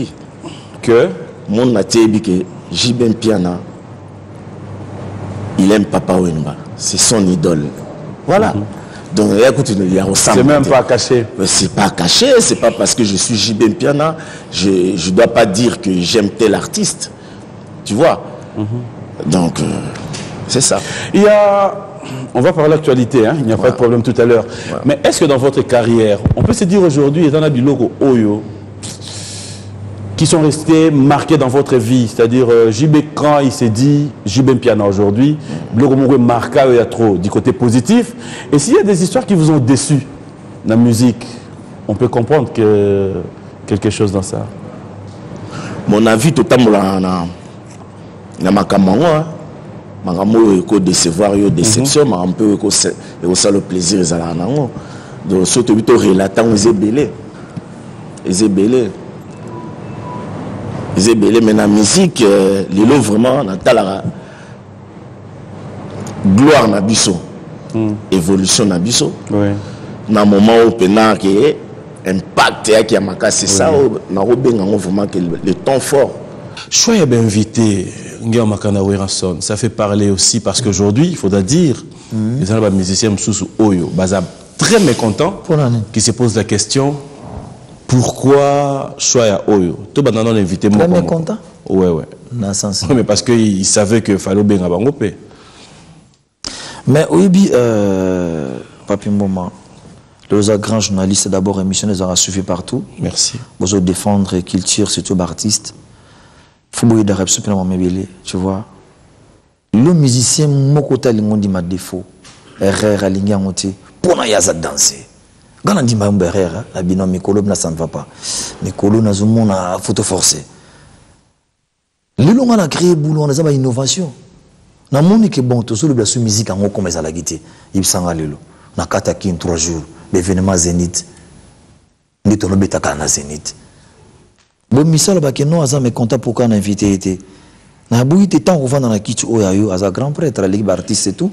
que monde entier que Jibin Piana il aime Papa Wemba, c'est son idole. Voilà. Donc écoute, il y a c'est même pas caché. C'est pas caché, c'est pas parce que je suis Jibin Piana, je dois pas dire que j'aime tel artiste. Tu vois? Donc c'est ça. Il y a on va parler d'actualité, hein? Il n'y a pas de problème tout à l'heure. Mais est-ce que dans votre carrière, on peut se dire aujourd'hui, il y a des logos Oyo qui sont restés marqués dans votre vie? C'est-à-dire, JB quand il s'est dit, JB Piana aujourd'hui, le logo marqué, il y a trop du côté positif. Et s'il y a des histoires qui vous ont déçu dans la musique, on peut comprendre que quelque chose dans ça. Mon avis, totalement dans ma caméra. Je peux décevoir, déception, mais on peut aussi le plaisir. Donc, surtout, relatant aux ébélés. Les ébélés. Les ébélés, mais dans la musique, les lots vraiment, la gloire na biso, évolution na biso. Dans le moment où Pénard qui est impact, qui a marqué, c'est ça, on a vraiment que le temps fort. Choix bien invité, ça fait parler aussi parce qu'aujourd'hui, il faudra dire, les musiciens Moussou Oyo, très mécontents, qui se posent la question, pourquoi choix Oyo? Tout le monde invité. Très mécontent? Oui. Mais parce qu'ils savaient qu'il fallait bien avoir un peu. Mais oui, Papi Mboma, les grands journalistes, d'abord, émission les aura suivis partout. Merci. Vous allez défendre et culture, surtout l'artiste. Faut d'arrêt tu vois. Le musicien, mon côté, il dit ma défaut. Erreur, aligné en moitié. Pour n'a pas danser. Quand on dit ma erreur, la binom Mikolo, ça ne va pas. Mikolo, n'a pas photo forcé. Le long on a créé boulot, on a une innovation. Na moni que bon, tout ça le sous musique en haut comme ça la guitare. Il s'en va lelo. Na kataki en 3 jours. L'événement Zénith. Ni ton beta kana Zénith. Bon misal ba que non aza me content pourquoi on a invité été. Na boui te temps on dans la kitu oyayo aza grand prêtre la ligue artiste et tout.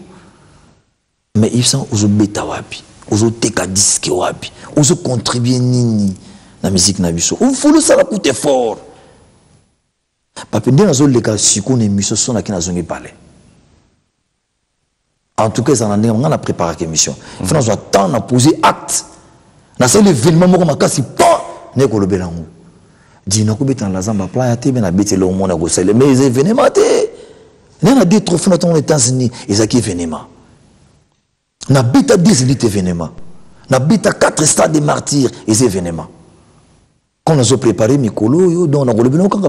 Mais ils sont aux beta wapi. Aux teka disque wapi. Aux contribuer nini na musique na biso. Il faut le ça va coûter fort. Papende nazo leka siku ne mission sona ki nazongi parler. En tout cas, ça on a préparé l'émission. Il faut temps à poser acte. Na c'est l'événement moko makasi pas ne ko lobelango. Dina ko betan la zamba playa te na betele au monde ko sele mais événement te. Na dit trop fona ton États-Unis, ezaki événement. Na beta 10 litres événement. Na beta 4 stades de martyrs et événements. Quand on a préparé Mikolo, on a relevé nos camps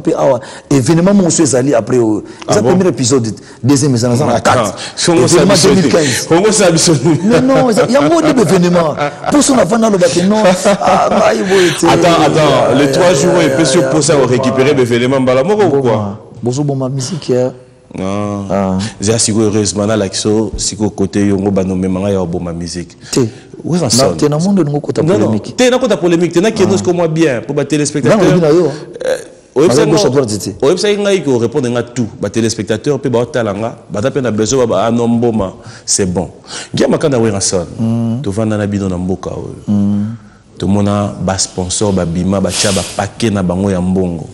événement mon allé après le premier épisode deuxième épisode en 4 événement 2015. Non, il y a beaucoup d'événements. Pour son avant dans le bâtiment. Attends, les 3 jours et puis pour ça on récupérer l'événement balamoko ou quoi? Bonjour bon ma musique. Ah, j'ai si heureusement là l'action si côté yongo banomé manga ya bon ma musique. Oui, ça sonne. T'es dans le monde de côté polémique. T'es dans côté polémique, t'es dans qui nous comme moi bien pour les téléspectateurs. Oui, ça ngai ko répondre à tout. Les téléspectateurs pe ba talanga, ba ta pe na besoin ba anomboma, c'est bon. Ngia makanda we rason. To vanda na bino na mboka oyo. To mona ba sponsor ba bima ba tia ba paquet na bango ya mbongo.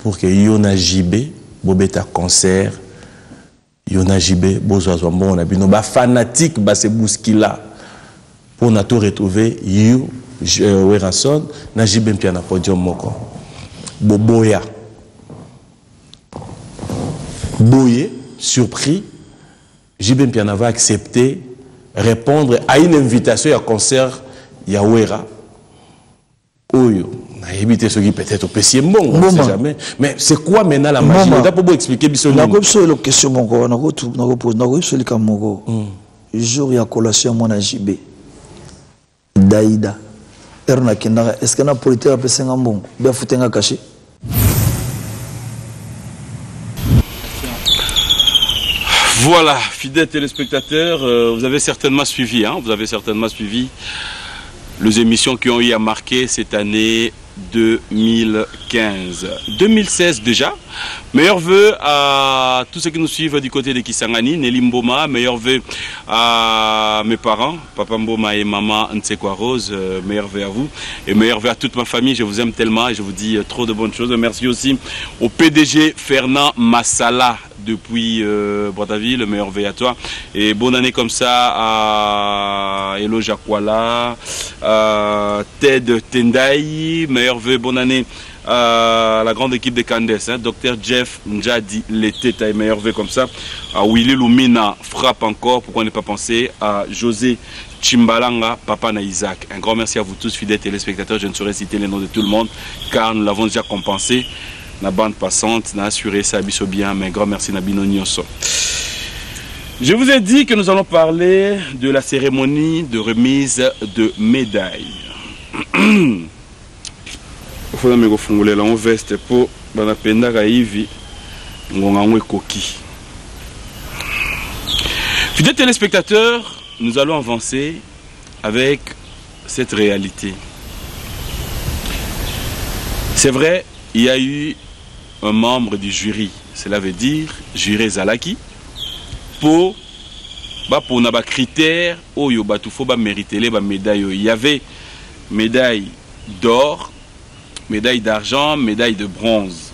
Pour que yona jibé bobeta concert yona jibé bozwa mbongo na bino ba fanatique ba se bouskila. Pour nous retrouver, you, Werason, na jibé mpia na podium moko. Boboya. Boye, surpris, jibé mpia va accepter répondre à une invitation à concert Yawera. Oyo. Na évité ce qui peut-être au PC bon, on ne sait jamais. Mais c'est quoi maintenant la magie? On pour expliquer bisoni. Na ko so question moko, na ko pose, na ko so li kamoko. Jour ya collation mon jibé. Daïda Erna Kendara, est-ce que na politique a senga mbongo bien futenga caché? Voilà, fidèles téléspectateurs, vous avez certainement suivi les émissions qui ont eu à marquer cette année 2015. 2016 déjà. Meilleurs vœux à tous ceux qui nous suivent du côté de Kisangani, Nelly Mboma. Meilleurs vœux à mes parents, Papa Mboma et Maman Ntsekwa Rose. Meilleurs vœux à vous. Et meilleurs vœux à toute ma famille. Je vous aime tellement et je vous dis trop de bonnes choses. Merci aussi au PDG Fernand Massala depuis Brazzaville. Meilleurs vœux à toi. Et bonne année comme ça à Elo Jakwala, Ted Tendai. Meilleurs vœux, bonne année à la grande équipe de Candes, Dr Jeff Njadi, l'été, taille meilleur vœu comme ça. À Willy Lumina frappe encore, pourquoi ne pas penser à José Chimbalanga, Papa na Isaac. Un grand merci à vous tous, fidèles téléspectateurs. Je ne saurais citer les noms de tout le monde, car nous l'avons déjà compensé. La bande passante n'a assuré ça abisso bien, mais un grand merci Nabino Nyoso. Je vous ai dit que nous allons parler de la cérémonie de remise de médailles. Il faut que vous la veste pour que hivi ngonga koki. Fidèles téléspectateurs, nous allons avancer avec cette réalité. C'est vrai, il y a eu un membre du jury, cela veut dire jury Zalaki, pour les critères où il faut mériter les médailles. Il y avait médaille d'or, médaille d'argent, médaille de bronze.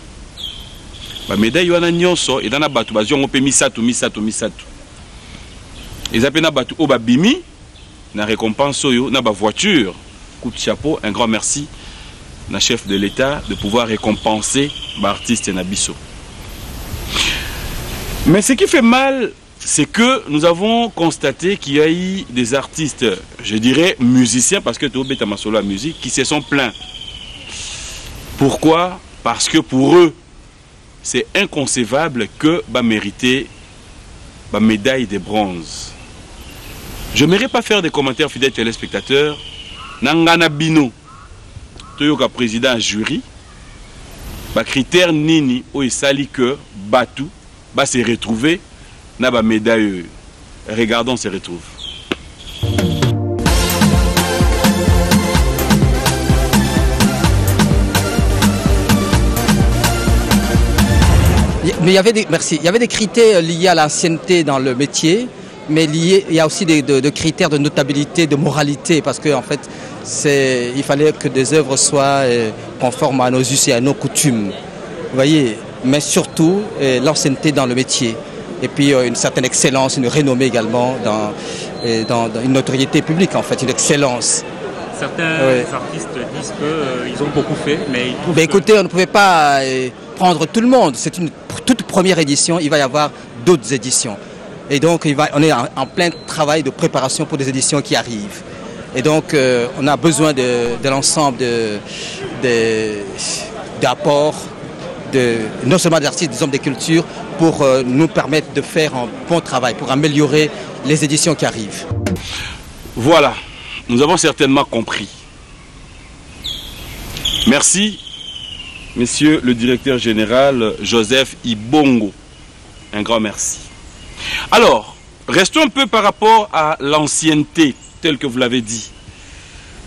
La médaille wana nyonso et dans la batu bazio on peut misato. Et ça pena batu obabimi na récompense yo na ba voiture. Coup de chapeau, un grand merci na chef de l'État de pouvoir récompenser l'artiste Nabiso. Mais ce qui fait mal, c'est que nous avons constaté qu'il y a eu des artistes, je dirais musiciens, parce que tout bêta masolo la musique, qui se sont plaints. Pourquoi? Parce que pour eux, c'est inconcevable que mériter la médaille de bronze. Je n'aimerais pas faire des commentaires fidèles téléspectateurs. Nangana Bino, Toyoka président jury, critère nini ou sali que Batu va se retrouver na ba médaille. Regardons se retrouve. Mais il y avait des critères liés à l'ancienneté dans le métier, mais il y a aussi des critères de notabilité, de moralité, parce qu'en fait, il fallait que des œuvres soient conformes à nos us et à nos coutumes. Vous voyez, mais surtout l'ancienneté dans le métier. Et puis une certaine excellence, une renommée également dans une notoriété publique, en fait, une excellence. Certains artistes disent qu'ils ont beaucoup fait, mais ils trouvent écoutez, on ne pouvait pas prendre tout le monde. C'est une toute première édition, il va y avoir d'autres éditions. Et donc, on est en plein travail de préparation pour des éditions qui arrivent. Et donc, on a besoin de l'ensemble d'apports, non seulement des artistes, des hommes de culture, pour nous permettre de faire un bon travail, pour améliorer les éditions qui arrivent. Voilà, nous avons certainement compris. Merci, monsieur le directeur général Joseph Ibongo. Un grand merci. Alors, restons un peu par rapport à l'ancienneté, telle que vous l'avez dit.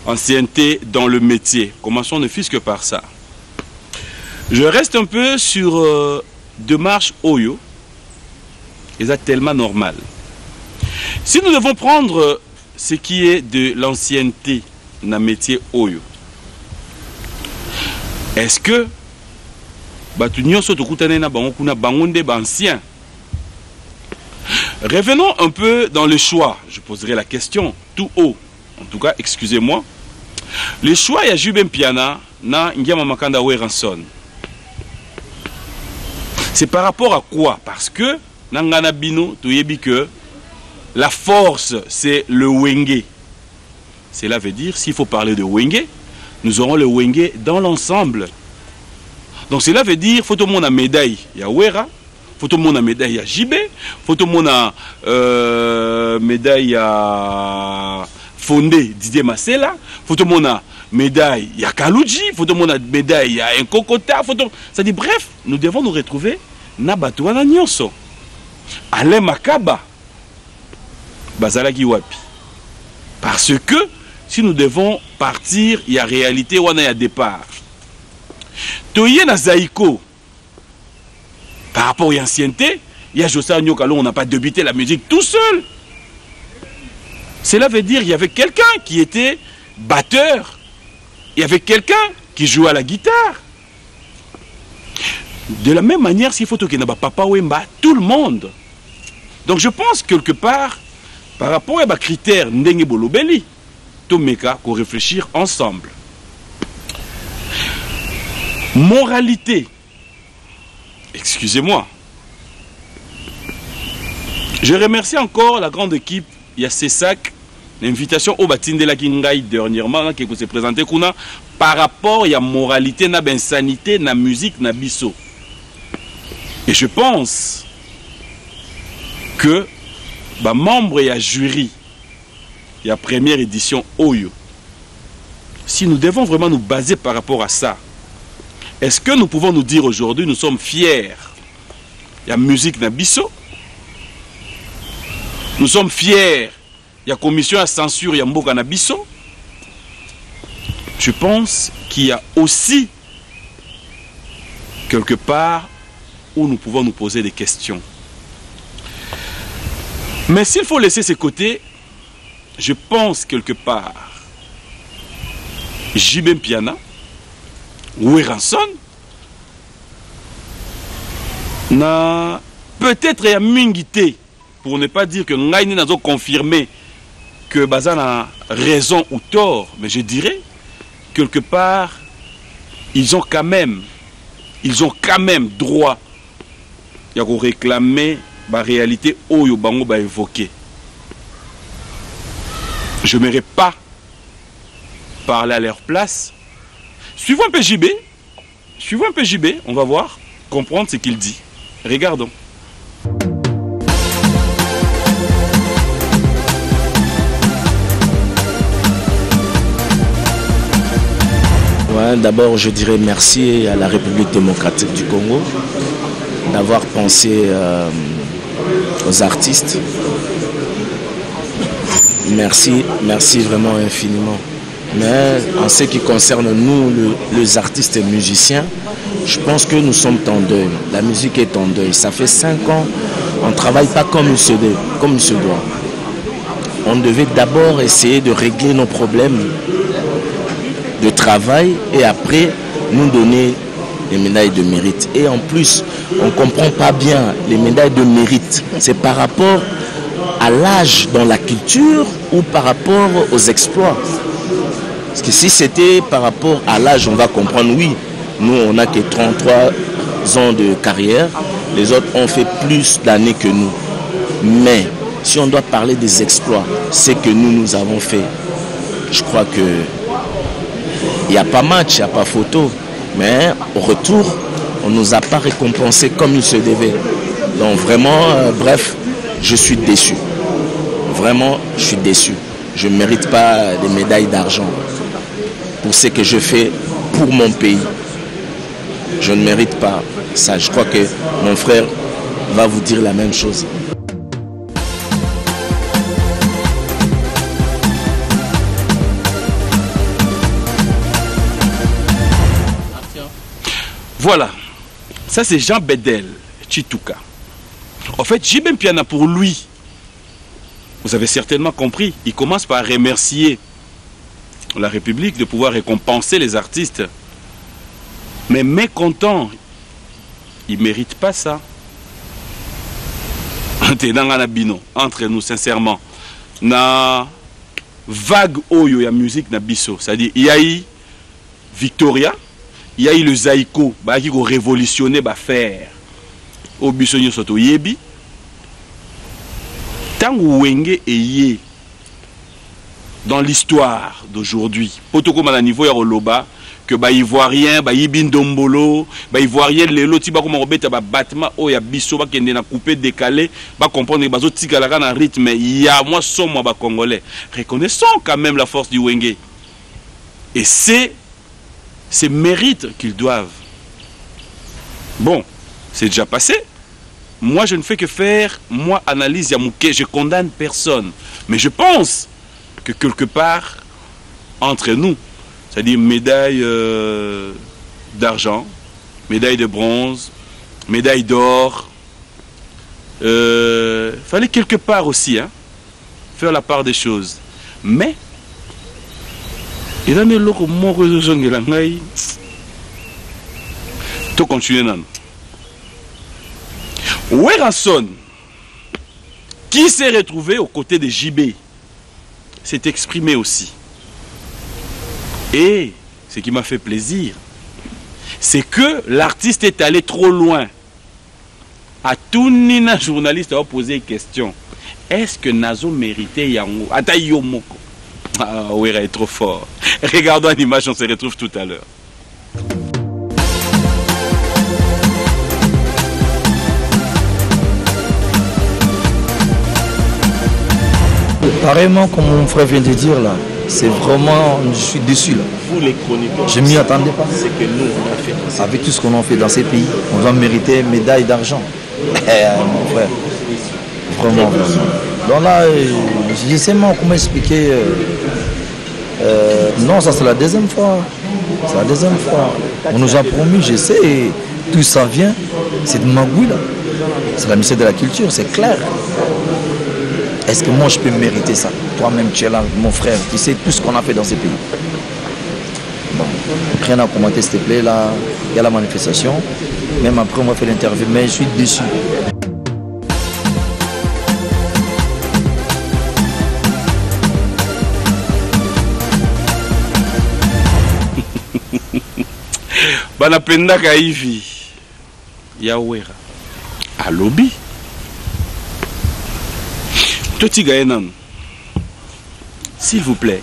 Ancienneté dans le métier. Commençons ne fût-ce que par ça. Je reste un peu sur démarche Oyo. Et c'est tellement normal. Si nous devons prendre ce qui est de l'ancienneté dans le métier Oyo, est-ce que revenons un peu dans le choix. Je poserai la question tout haut. En tout cas, excusez-moi. Le choix, il y a Jubem Piana, na Ngiama Makanda Weranson. C'est par rapport à quoi? Parce que, Nangana Bino, tu yebi que la force, c'est le Wenge. Cela veut dire, s'il faut parler de Wenge, nous aurons le Wenge dans l'ensemble. Donc cela veut dire, faut tout le monde a médaille, il y a Wera, faut tout le monde a médaille à JB, faut tout le monde a médaille à Fondé, Didier Masela, faut tout le monde a médaille à Kalouji, faut tout le monde a médaille à Nkokota, ça dit bref, nous devons nous retrouver Nabatouana Nyonso, Alain Makaba, Bazalaki Wapi. Parce que si nous devons partir, il y a réalité ou il y a départ. Toye na Zaïko, par rapport à l'ancienneté, il y a Jossa Nyokalo, on n'a pas débuté la musique tout seul. Cela veut dire qu'il y avait quelqu'un qui était batteur, il y avait quelqu'un qui jouait à la guitare. De la même manière, s'il faut que Papa Wemba, tout le monde. Donc je pense quelque part, par rapport à critères Ndenge Bolobeli, Tomeka, qu'on réfléchir ensemble. Moralité. Excusez-moi. Je remercie encore la grande équipe. Il y a Cessac, l'invitation au Batinde de la Kingai dernièrement qui s'est présenté par rapport à la moralité, à la sanité, à la musique, à la bisso. Et je pense que membre et jury, il y a première édition Oyo. Si nous devons vraiment nous baser par rapport à ça, est-ce que nous pouvons nous dire aujourd'hui, nous sommes fiers? Il y a musique Nabiso. Nous sommes fiers. Il y a commission à censure, il y a Mboka Nabiso. Je pense qu'il y a aussi quelque part où nous pouvons nous poser des questions. Mais s'il faut laisser ces côtés, je pense quelque part, Jibem Piana, Weranson, na peut-être y a mingité, pour ne pas dire que nous avons confirmé que Bazan a raison ou tort, mais je dirais, quelque part, ils ont quand même droit à réclamer la réalité Oyo Bango ba évoquer. Je n'aimerais pas parler à leur place. Suivons un peu JB, on va voir, comprendre ce qu'il dit. Regardons. Ouais, d'abord, je dirais merci à la République démocratique du Congo d'avoir pensé aux artistes. Merci vraiment infiniment. Mais en ce qui concerne nous, les artistes et musiciens, je pense que nous sommes en deuil. La musique est en deuil. Ça fait 5 ans, on ne travaille pas comme il se doit. On devait d'abord essayer de régler nos problèmes de travail et après nous donner les médailles de mérite. Et en plus, on ne comprend pas bien les médailles de mérite. C'est par rapport à l'âge dans la culture ou par rapport aux exploits. Parce que si c'était par rapport à l'âge, on va comprendre, oui, nous on n'a que 33 ans de carrière, les autres ont fait plus d'années que nous. Mais si on doit parler des exploits, c'est que nous avons fait. Je crois que il n'y a pas match, il n'y a pas photo. Mais au retour, on ne nous a pas récompensé comme il se devait. Donc vraiment, bref, je suis déçu. Vraiment, je suis déçu. Je ne mérite pas des médailles d'argent pour ce que je fais pour mon pays. Je ne mérite pas ça. Je crois que mon frère va vous dire la même chose. Voilà, ça c'est Jean Bedel Chituka. En fait, j'ai même piano pour lui. Vous avez certainement compris, il commence par remercier la République de pouvoir récompenser les artistes. Mais mécontent, il ne mérite pas ça. Entre nous, sincèrement, na vague oyo ya musique na biso, c'est-à-dire il y a eu Victoria, il y a eu le Zaïko, qui a révolutionné ba faire au biso soto yebi. Tant Wenge est dans l'histoire d'aujourd'hui, potoko à niveau ya Roloba, que ba ivoirien, ba ibindombolo, ba ivoirien lelo ti ba ko mobeta ba bâtiment o ya biso ba kende na couper décalé, ba comprendre ba zo tikalaka na rythme ya moi somme ba congolais. Reconnaissons quand même la force du Wenge. Et c'est ces mérites qu'ils doivent. Bon, c'est déjà passé. Moi, je ne fais que faire, moi, analyse Yamouké, je condamne personne. Mais je pense que quelque part, entre nous, c'est-à-dire médaille d'argent, médaille de bronze, médaille d'or, fallait quelque part aussi faire la part des choses. Mais, il y a des gens qui ont continué. Weranson, qui s'est retrouvé aux côtés de JB, s'est exprimé aussi. Et ce qui m'a fait plaisir, c'est que l'artiste est allé trop loin. À tout Nina journaliste a posé une question. Est-ce que Nazo méritait Yango? Atayomoko. Ah, Wera est trop fort. Regardons l'image, on se retrouve tout à l'heure. Pareillement, comme mon frère vient de dire là, c'est vraiment, je suis déçu là. Vous les chroniqueurs, je m'y attendais pas. C'est que nous on a fait. Avec tout ce qu'on a fait dans ces pays, on va mériter une médaille d'argent. Mon frère, vraiment. Donc là, je sais pas comment expliquer. Non, ça c'est la deuxième fois. C'est la deuxième fois. On nous a promis, je sais, tout ça vient. C'est de Magouille là. C'est la mission de la culture, c'est clair. Est-ce que moi je peux mériter ça? Toi-même tu es là, mon frère, tu sais tout ce qu'on a fait dans ces pays. Bon, rien à commenter s'il te plaît, là, il y a la manifestation. Même après on va faire l'interview, mais je suis déçu. Banapenda kaivi Yawera à lobby. Toti Gaënan, s'il vous plaît.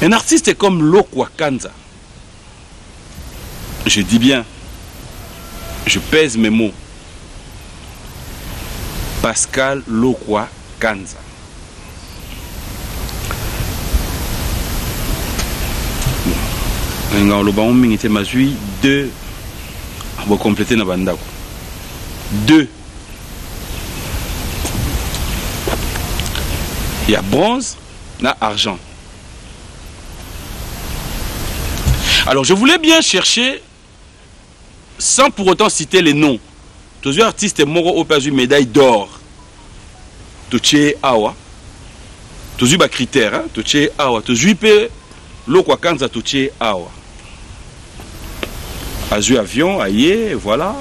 Un artiste comme Lokwa Kanza, je dis bien, je pèse mes mots. Pascal Lokwa Kanza. Deux, on va compléter na bandako. Deux. Il y a bronze, il y a argent. Alors je voulais bien chercher, sans pour autant citer les noms. Tous les artistes moraux ont perdu une médaille d'or. Touché Awa. Tous les critères. Touché Awa. Tous les Lokwa Kanza touché Awa. Azu avion, aïe, voilà.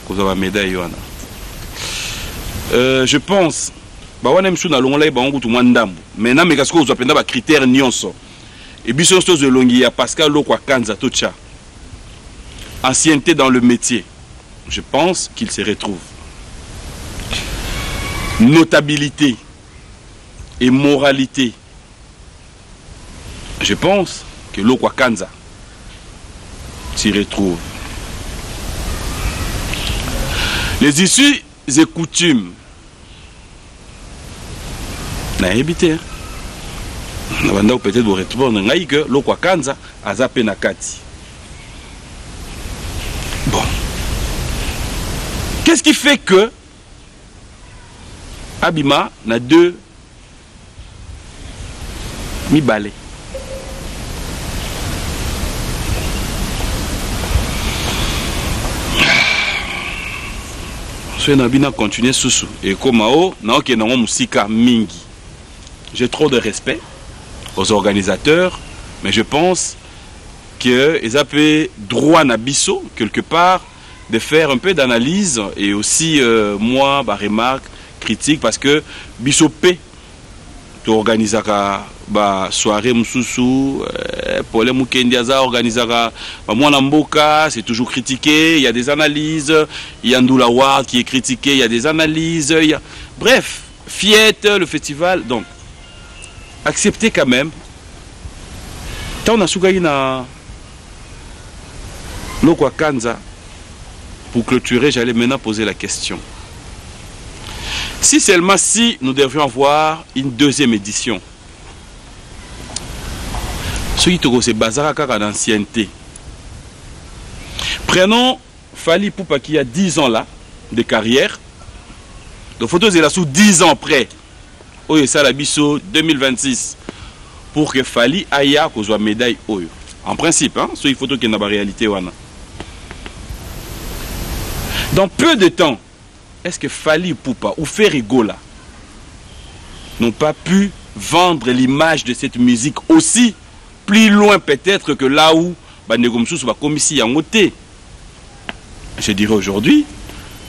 Vous avez la médaille. Je pense. Maintenant, mais qu'est-ce que vous appelez des critères nyonso? Et puis, c'est de longuia Pascal Lokwa Kanza Tocha. Ancienneté dans le métier. Je pense qu'il se retrouve. Notabilité et moralité. Je pense que Lokwa Kanza s'y retrouve. Les issues et coutumes. Na évité. On peut-être vous répondre que Lokwa Kanza a zappé Nakati. Bon. Qu'est-ce qui fait que Abima n'a deux mi-balais? Je vais continuer sous et comme mingi. J'ai trop de respect aux organisateurs, mais je pense qu'ils ont droit à Bisso quelque part de faire un peu d'analyse et aussi moi remarque critique parce que Bisso P tu organises la soirée Moussoussou pour les Moukendiaza organisera Mouanamboka, c'est toujours critiqué, il y a des analyses, il y a Ndoulawa qui est critiqué, il y a des analyses, il y a... bref, Fiette, le festival, donc acceptez quand même. Quand on a Sougaï na Lokwa Kanza, pour clôturer, j'allais maintenant poser la question. Si seulement si nous devions avoir une deuxième édition, ce qui est bazar d'ancienneté. Prenons Fally Ipupa qui a 10 ans là de carrière. Donc photos est là sous 10 ans près. Oyo ça la biso 2026 pour que Fally aille à cause de médaille Oyo. En principe, hein, sur les photos qui n'a pas réalité wana. Dans peu de temps, est-ce que Fally Ipupa ou Ferrigola n'ont pas pu vendre l'image de cette musique aussi plus loin peut-être que là où Bandegomsous va comme ici en ôté? Je dirais aujourd'hui,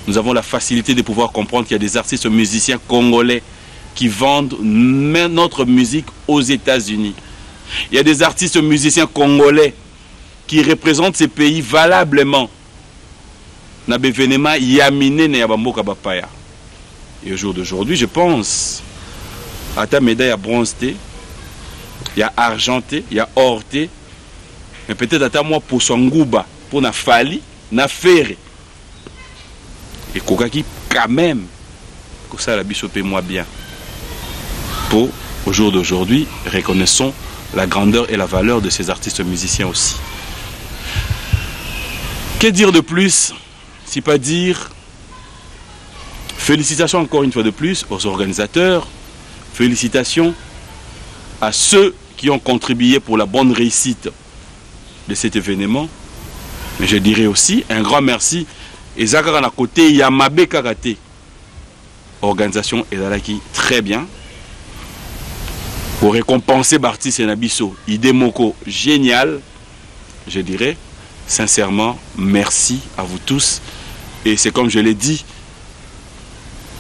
nous avons la facilité de pouvoir comprendre qu'il y a des artistes musiciens congolais qui vendent notre musique aux États-Unis. Il y a des artistes musiciens congolais qui représentent ces pays valablement. Et au jour d'aujourd'hui, je pense à ta médaille à bronze, il y a argenté, il y a orté, mais peut-être à ta moi pour son gouba, pour na Fally, na ferré. Et Kokaki, quand même, que ça la bichopé moi bien. Pour, au jour d'aujourd'hui, reconnaissons la grandeur et la valeur de ces artistes musiciens aussi. Que dire de plus, si pas dire félicitations encore une fois de plus aux organisateurs, félicitations à ceux qui ont contribué pour la bonne réussite de cet événement. Mais je dirais aussi un grand merci et Zakara na côté Yamabe Karate. Organisation Ezalaki très bien. Pour récompenser Bartis et Nabiso, idée moko génial. Je dirais sincèrement merci à vous tous. Et c'est comme je l'ai dit,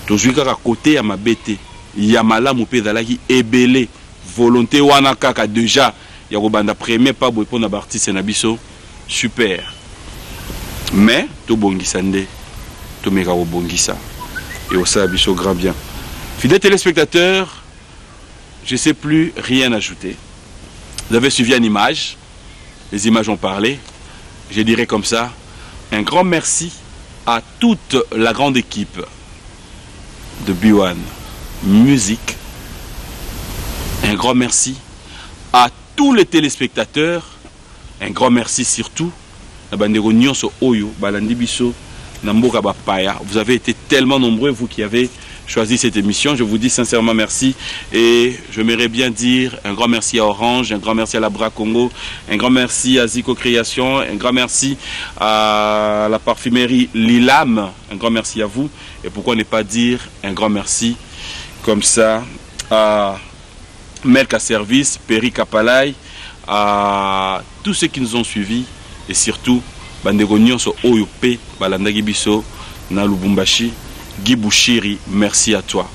toujours à côté à ma bête, Yamala Moupé Zalaki ebele, volonté Wanakaka déjà, Yarobanda premier pas pour na Bartis et Nabiso, super. Mais tout bongisande, tout mega bongisa. Et au Sabiso grand bien. Fidèles téléspectateurs, je ne sais plus rien ajouter. Vous avez suivi une image, les images ont parlé. Je dirais comme ça, un grand merci à toute la grande équipe de B1 Musique. Un grand merci à tous les téléspectateurs. Un grand merci surtout à Bandego Nyonso Oyo, Balandi Biso, Namboka Bapaya. Vous avez été tellement nombreux, vous qui avez choisi cette émission. Je vous dis sincèrement merci et je m'aimerais bien dire un grand merci à Orange, un grand merci à la Bra Congo, un grand merci à Zico Création, un grand merci à la parfumerie Lilam, un grand merci à vous et pourquoi ne pas dire un grand merci comme ça à Melka Service, Perry Kapalai, à tous ceux qui nous ont suivis et surtout bandeko nyonso oyo pe balandaki biso na Lubumbashi. Guy Bouchiri, merci à toi.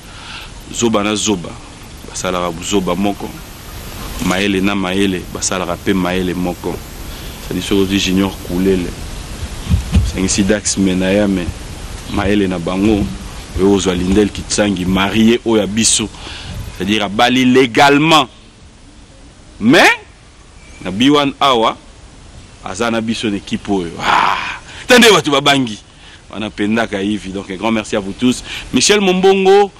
Zoba na zoba basalaka zoba moko, maele na maele basalaka pe maele moko. C'est dit que junior Koulele c'est ici Dax Menayame maele na bango ozwa Lindel Kitsangi marié oya biso, c'est-à-dire à Bali légalement, mais na biwan awa azana biso d'équipe oyo tande watu babangi wana pendaka hivi. Donc un grand merci à vous tous. Michel Mombongo,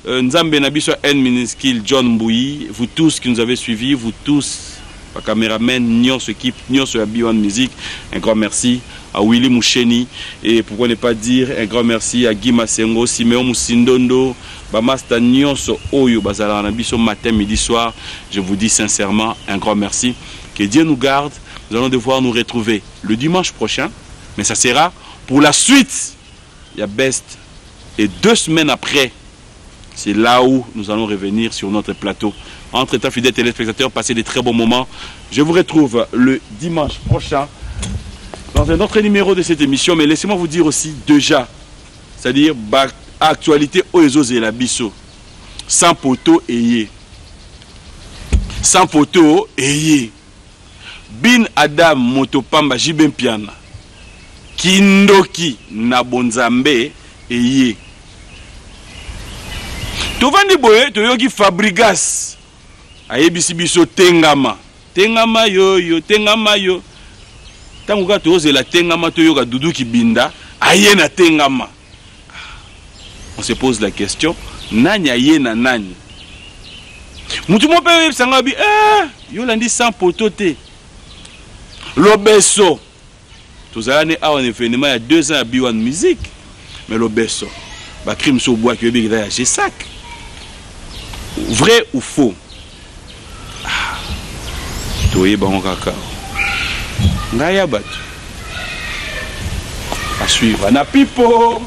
Nzambe Nabiso N Miniskil, John Mbouyi, vous tous qui nous avez suivis, vous tous, la caméraman, Nyon, équipe, Nyon sur la B1 Music, un grand merci à Willy Moucheni, et pourquoi ne pas dire un grand merci à Guy Masengo, Simeon Moussindondo, Bamasta Nyon sur Oyo, Bazala Nabiso matin, midi, soir. Je vous dis sincèrement un grand merci. Que Dieu nous garde. Nous allons devoir nous retrouver le dimanche prochain, mais ça sera pour la suite. Il y a Best, et 2 semaines après, c'est là où nous allons revenir sur notre plateau. Entre-temps, fidèles téléspectateurs, passez des très bons moments. Je vous retrouve le dimanche prochain dans un autre numéro de cette émission. Mais laissez-moi vous dire aussi déjà, c'est-à-dire actualité Oezo et la Bisso. Sans poteau et sans poteau et Bin Adam Motopamba Jibem Piana Kindoki Nabonzambe et Tovandi boye toyoki Fabrigas ayebisi biso tengama yo tengama yo tango ka tozela tengama toyoka Dudu Kibinda aye na tengama. On se pose la question, nani aye na nani? Mutu mo pe sanga bi yo landi sans potote Lobesso tozalane a un événement il y a 2 ans à B1 Music, mais Lobesso ba crime sur bois qui est à G5. Vrai ou faux? Toye bango kaka. Ngaya batu. À suivre na pipo.